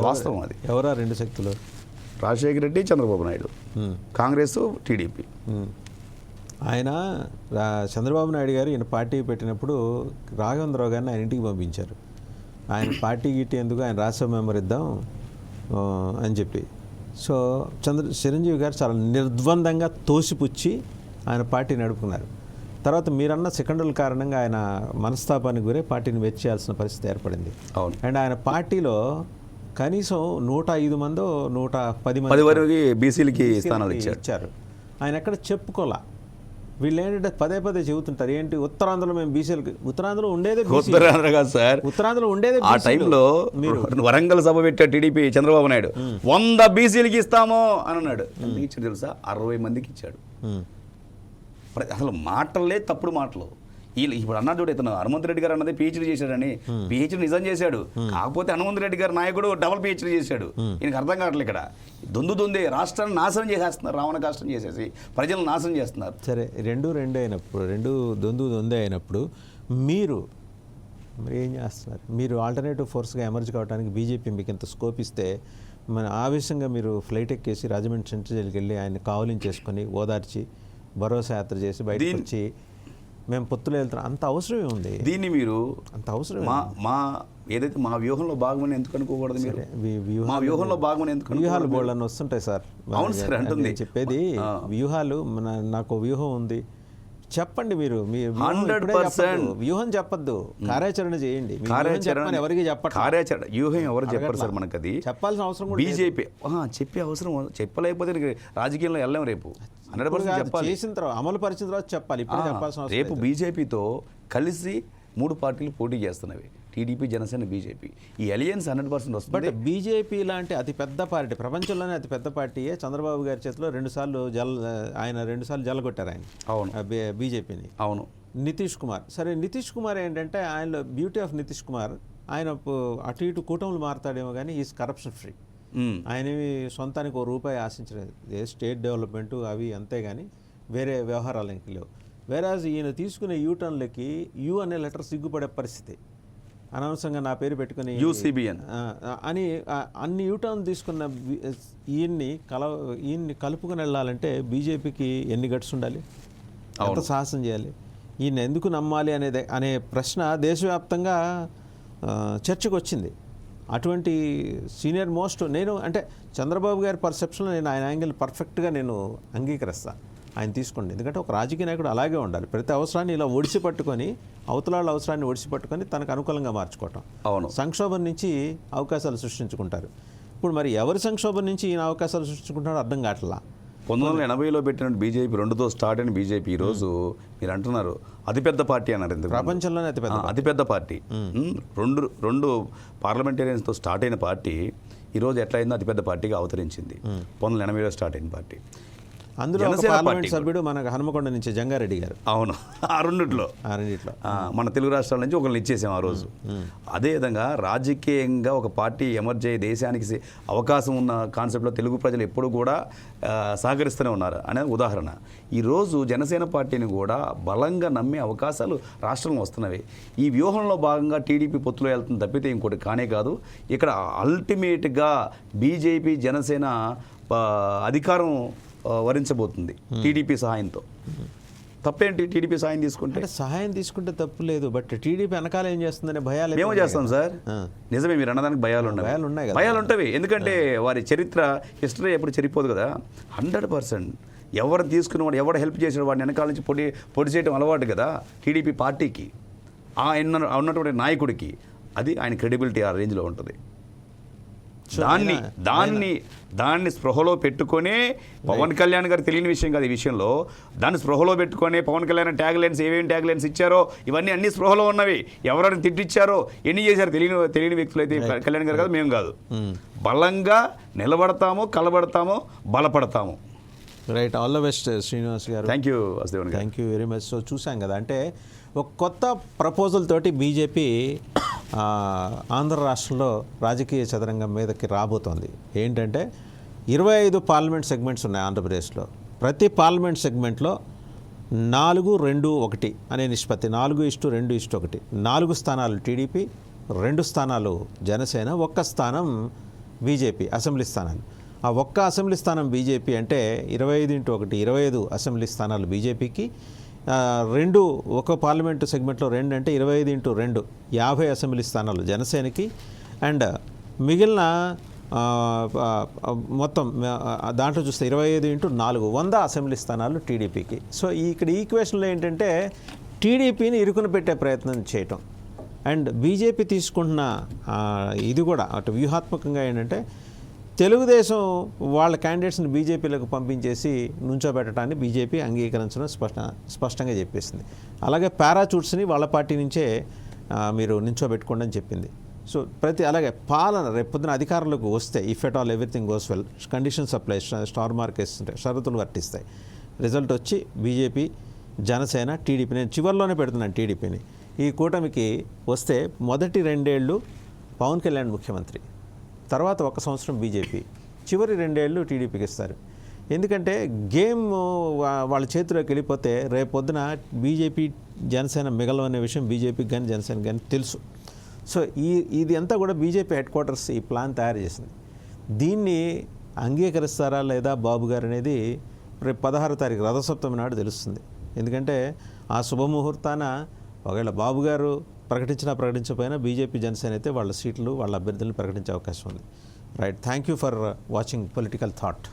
వాస్తవం అది. ఎవరా రెండు శక్తులు? రాజశేఖర రెడ్డి, చంద్రబాబు నాయుడు, కాంగ్రెస్, టీడీపీ. ఆయన చంద్రబాబు నాయుడు గారు ఈయన పార్టీ పెట్టినప్పుడు రాఘవేంద్రరావు గారిని ఆయన ఇంటికి పంపించారు. ఆయన పార్టీ గిట్టి ఎందుకు, ఆయన రాజ్యసభ మెంబర్ ఇద్దాం అని చెప్పి. సో చిరంజీవి గారు చాలా నిర్ద్వందంగా తోసిపుచ్చి ఆయన పార్టీ నడుపుకున్నారు. తర్వాత మీరన్న సెకండుల కారణంగా ఆయన మనస్తాపానికి గురే పార్టీని వెచ్చేయాల్సిన పరిస్థితి ఏర్పడింది. అండ్ ఆయన పార్టీలో కనీసం 105 మందో 110 మంది బీసీలకి స్థానాలు ఇచ్చారు. ఆయన ఎక్కడ చెప్పుకోలా. వీళ్ళు ఏంటంటే పదే చెబుతుంటారు, ఏంటి ఉత్తరాంధ్రలో మేము బీసీలకి. ఉత్తరాంధ్రలో ఉండేదే సార్. ఉత్తరాంధ్రలో ఉండేదే ఆ టైంలో వరంగల్ సభ పెట్టారు టీడీపీ, చంద్రబాబు నాయుడు 100 బీసీలకి ఇస్తాము అని అన్నాడు. ఎందుకు ఇచ్చాడు తెలుసా? 60 మందికి ఇచ్చాడు. అసలు మాటలే తప్పుడు మాటలు. ఇప్పుడు అన్నాడు చూడు, ఇతను హనుమంత్ రెడ్డి గారు అన్నది పిహెచ్డీ చేశాడని. పిహెచ్డీ నిజం చేశాడు. కాకపోతే హనుమంత్ రెడ్డి గారు నాయకుడు డబుల్ పిహెచ్డీ చేశాడు. ఈయనకు అర్థం కావట్లేదు. ఇక్కడ దొందే రాష్ట్రాన్ని నాశనం చేసేస్తున్నారు. రావణ కాష్టం చేసేసి ప్రజలను నాశనం చేస్తున్నారు. సరే, రెండు అయినప్పుడు, దొందే అయినప్పుడు మీరు ఏం చేస్తున్నారు? మీరు ఆల్టర్నేటివ్ ఫోర్స్గా ఎమర్జ్ కావడానికి బీజేపీ మీకు ఇంత స్కోప్ ఇస్తే మన ఆవేశంగా మీరు ఫ్లైట్ ఎక్కేసి రాజమండ్రి సెంట్రల్ జైలుకి వెళ్ళి ఆయన కావలించేసుకొని ఓదార్చి భరోసా యాత్ర చేసి బయటకు వచ్చి మేము పొత్తులు వెళ్తున్నాం. అంత అవసరమే ఉంది. దీన్ని మీరు అంత అవసరం మా ఏదైతే మా వ్యూహంలో భాగమని ఎందుకు అనుకోకూడదు మీరు? మా వ్యూహంలో భాగమని ఎందుకు వ్యూహాలు బోళ్ళని వస్తుంటాయి సార్. అవును సార్, అంటుంది. నేను చెప్పేది వ్యూహాలు. నాకు వ్యూహం ఉంది చెప్పండి. మీరు 100% వ్యూహం చెప్పద్దు, కార్యాచరణ చేయండి. కార్యాచరణ ఎవరికి చెప్పండి. కార్యాచరణ వ్యూహం ఎవరు చెప్పరు సార్ మనకు. అది చెప్పాల్సిన అవసరం కూడా బీజేపీ చెప్పే అవసరం, చెప్పలేకపోతే రాజకీయంలో వెళ్ళాం. రేపు 100% చెప్పాలి. చేసిన తర్వాత అమలు పరిచిన తర్వాత చెప్పాలి. ఇప్పుడు చెప్పాల్సిన అవసరం రేపు బీజేపీతో కలిసి 3 పార్టీలు పోటీ చేస్తున్నవి, టీడీపీ, జనసేన, బీజేపీ. ఈ అలయన్స్ 100% వస్తుంది. బట్ బీజేపీ లాంటి అతి పెద్ద పార్టీ, ప్రపంచంలోనే అతి పెద్ద పార్టీయే చంద్రబాబు గారి చేతిలో 2 సార్లు జల్లగొట్టారు ఆయన. అవును, బీజేపీని. అవును. నితీష్ కుమార్, సరే నితీష్ కుమార్ ఏంటంటే ఆయనలో బ్యూటీ ఆఫ్ నితీష్ కుమార్, ఆయన అటు ఇటు కూటములు మారుతాడేమో కానీ ఈజ్ కరప్షన్ ఫ్రీ. ఆయనవి సొంతానికి ₹1 ఆశించలేదు. స్టేట్ డెవలప్మెంట్ అవి అంతేగాని వేరే వ్యవహారాలు ఇంక లేవు. వేరాజ్ ఈయన తీసుకునే యూటర్న్లకి యూ అనే లెటర్ సిగ్గుపడే పరిస్థితి. అనవసరంగా నా పేరు పెట్టుకుని యూసీబీఎన్ అని అన్ని యూటర్న్ తీసుకున్న ఈయన్ని కలుపుకొని వెళ్ళాలంటే బీజేపీకి ఎన్ని గట్స్ ఉండాలి, ఎంత సాహసం చేయాలి, ఈయన ఎందుకు నమ్మాలి అనే ప్రశ్న దేశవ్యాప్తంగా చర్చకు వచ్చింది. అటువంటి సీనియర్ మోస్ట్ నేను అంటే చంద్రబాబు గారి పర్సెప్షన్లో నేను ఆయన యాంగిల్ పర్ఫెక్ట్గా నేను అంగీకరిస్తాను. ఆయన తీసుకోండి. ఎందుకంటే ఒక రాజకీయ నాయకుడు అలాగే ఉండాలి. ప్రతి అవసరాన్ని ఇలా ఒడిసి పట్టుకొని, అవతలాళ్ళ అవసరాన్ని ఒడిసి పట్టుకొని తనకు అనుకూలంగా మార్చుకోవటం. అవును. సంక్షోభం నుంచి అవకాశాలు సృష్టించుకుంటారు. ఇప్పుడు మరి ఎవరి సంక్షోభం నుంచి ఈయన అవకాశాలు సృష్టించుకుంటారో అర్థం కావట్లా. 1980లో పెట్టిన బీజేపీ 2తో స్టార్ట్ అయిన బీజేపీ ఈరోజు మీరు అంటున్నారు అతిపెద్ద పార్టీ అన్నారు. ఎందుకు? ప్రపంచంలోనే అతిపెద్ద పార్టీ. రెండు పార్లమెంటేరియన్స్తో స్టార్ట్ అయిన పార్టీ ఈరోజు ఎట్లా అయిందో అతిపెద్ద పార్టీగా అవతరించింది. 1980లో స్టార్ట్ అయిన పార్టీ. అందులో పార్లమెంట్ సభ్యుడు మనకు హనుమకొండ నుంచి జంగారెడ్డి గారు. అవును, ఆ రెండిట్లో మన తెలుగు రాష్ట్రాల నుంచి ఒకరిని ఇచ్చేసాం ఆ రోజు. అదేవిధంగా రాజకీయంగా ఒక పార్టీ ఎమర్జ్ అయ్యే దేశానికి అవకాశం ఉన్న కాన్సెప్ట్లో తెలుగు ప్రజలు ఎప్పుడు కూడా సహకరిస్తూనే ఉన్నారు అనేది ఉదాహరణ. ఈరోజు జనసేన పార్టీని కూడా బలంగా నమ్మే అవకాశాలు రాష్ట్రంలో వస్తున్నవి. ఈ వ్యూహంలో భాగంగా టీడీపీ పొత్తులో వెళ్తుంది తప్పితే ఇంకోటి కానే కాదు. ఇక్కడ అల్టిమేట్గా బీజేపీ, జనసేన అధికారం వరించబోతుంది టీడీపీ సహాయంతో. తప్పేంటి టీడీపీ సహాయం తీసుకుంటే? సహాయం తీసుకుంటే తప్పు లేదు, బట్ టీడీపీ వెనకాల ఏం చేస్తుందనే భయాలు. మేము చేస్తాం సార్, నిజమే మీరు అన్నదానికి భయాలు ఉన్నాయి. భయాలు ఉంటాయి, ఎందుకంటే వారి చరిత్ర, హిస్టరీ ఎప్పుడు చెరిపోదు కదా. 100% ఎవరు తీసుకున్నవాడు, ఎవరు హెల్ప్ చేసిన వాడిని వెనకాల నుంచి పొడి చేయడం అలవాటు కదా టీడీపీ పార్టీకి, ఉన్నటువంటి నాయకుడికి. అది ఆయన క్రెడిబిలిటీ ఆ రేంజ్లో ఉంటుంది. దాన్ని స్పృహలో పెట్టుకునే పవన్ కళ్యాణ్ గారు, తెలియని విషయం కాదు ఈ విషయంలో, దాన్ని స్పృహలో పెట్టుకునే పవన్ కళ్యాణ్ ట్యాగ్ లైన్స్ ఏమేమి ట్యాగ్ లైన్స్ ఇచ్చారో ఇవన్నీ అన్ని స్పృహలో ఉన్నవి. ఎవరైనా తిట్టిచ్చారో, ఎన్ని చేశారో తెలియని వ్యక్తులు అయితే కళ్యాణ్ గారు కాదు, మేము కాదు. బలంగా నిలబడతాము, కలబడతాము, బలపడతాము. Right. All the best Srinivas గారు. థ్యాంక్ యూ వాసుదేవన్ గారు. Thank you very much. So చూసాం కదా, అంటే ఒక కొత్త ప్రపోజల్ తోటి బీజేపీ ఆంధ్ర రాష్ట్రంలో రాజకీయ చదరంగం మీదకి రాబోతోంది. ఏంటంటే 25 పార్లమెంట్ సెగ్మెంట్స్ ఉన్నాయి ఆంధ్రప్రదేశ్లో. ప్రతి పార్లమెంట్ సెగ్మెంట్లో 4-2-1 అనే నిష్పత్తి, 4:2:1. 4 స్థానాలు టీడీపీ, 2 స్థానాలు జనసేన, 1 స్థానం బీజేపీ అసెంబ్లీ స్థానాలు. ఆ 1 అసెంబ్లీ స్థానం బీజేపీ అంటే 25:1 25 అసెంబ్లీ స్థానాలు బీజేపీకి, 2 ఒక పార్లమెంటు సెగ్మెంట్లో 2 అంటే 25:2 50 అసెంబ్లీ స్థానాలు జనసేనకి, అండ్ మిగిలిన మొత్తం దాంట్లో చూస్తే 25:4 100 అసెంబ్లీ స్థానాలు టీడీపీకి. సో ఇక్కడ ఈక్వేషన్లో ఏంటంటే టీడీపీని ఇరుకున పెట్టే ప్రయత్నం చేయటం, అండ్ బీజేపీ తీసుకుంటున్న ఇది కూడా అటు వ్యూహాత్మకంగా ఏంటంటే తెలుగుదేశం వాళ్ళ క్యాండిడేట్స్ని బీజేపీలకు పంపించేసి నుంచోబెట్టడాన్ని బీజేపీ అంగీకరించడం స్పష్టంగా చెప్పేసింది. అలాగే పారాచూట్స్ని వాళ్ళ పార్టీ నుంచే మీరు నించోబెట్టుకోండి అని చెప్పింది. సో అలాగే పాలన రేపొద్దున అధికారంలోకి వస్తే, if at all everything goes well, conditions apply, star markets షరతులు వర్తిస్తాయి. రిజల్ట్ వచ్చి బీజేపీ, జనసేన, టీడీపీ, నేను చివరిలోనే పెడుతున్నాను టీడీపీని, ఈ కూటమికి వస్తే మొదటి 2 ఏళ్ళు పవన్ కళ్యాణ్ ముఖ్యమంత్రి, తర్వాత 1 సంవత్సరం బీజేపీ, చివరి 2 ఏళ్ళు టీడీపీకి ఇస్తారు. ఎందుకంటే గేమ్ వాళ్ళ చేతిలోకి వెళ్ళిపోతే రేపొద్దున బీజేపీ, జనసేన మిగలవనే విషయం బీజేపీకి కానీ జనసేన కానీ తెలుసు. సో ఇది అంతా కూడా బీజేపీ హెడ్ క్వార్టర్స్ ఈ ప్లాన్ తయారు చేసింది. దీన్ని అంగీకరిస్తారా లేదా బాబు గారు అనేది రేపు 16వ తారీఖు రథసప్తమి నాడు తెలుస్తుంది. ఎందుకంటే ఆ శుభముహూర్తాన ఒకవేళ బాబు గారు ప్రకటించకపోయినా బీజేపీ జనసేన అయితే వాళ్ళ సీట్లు వాళ్ళ అభ్యర్థులను ప్రకటించే అవకాశం ఉంది. Right, thank you for watching political thought.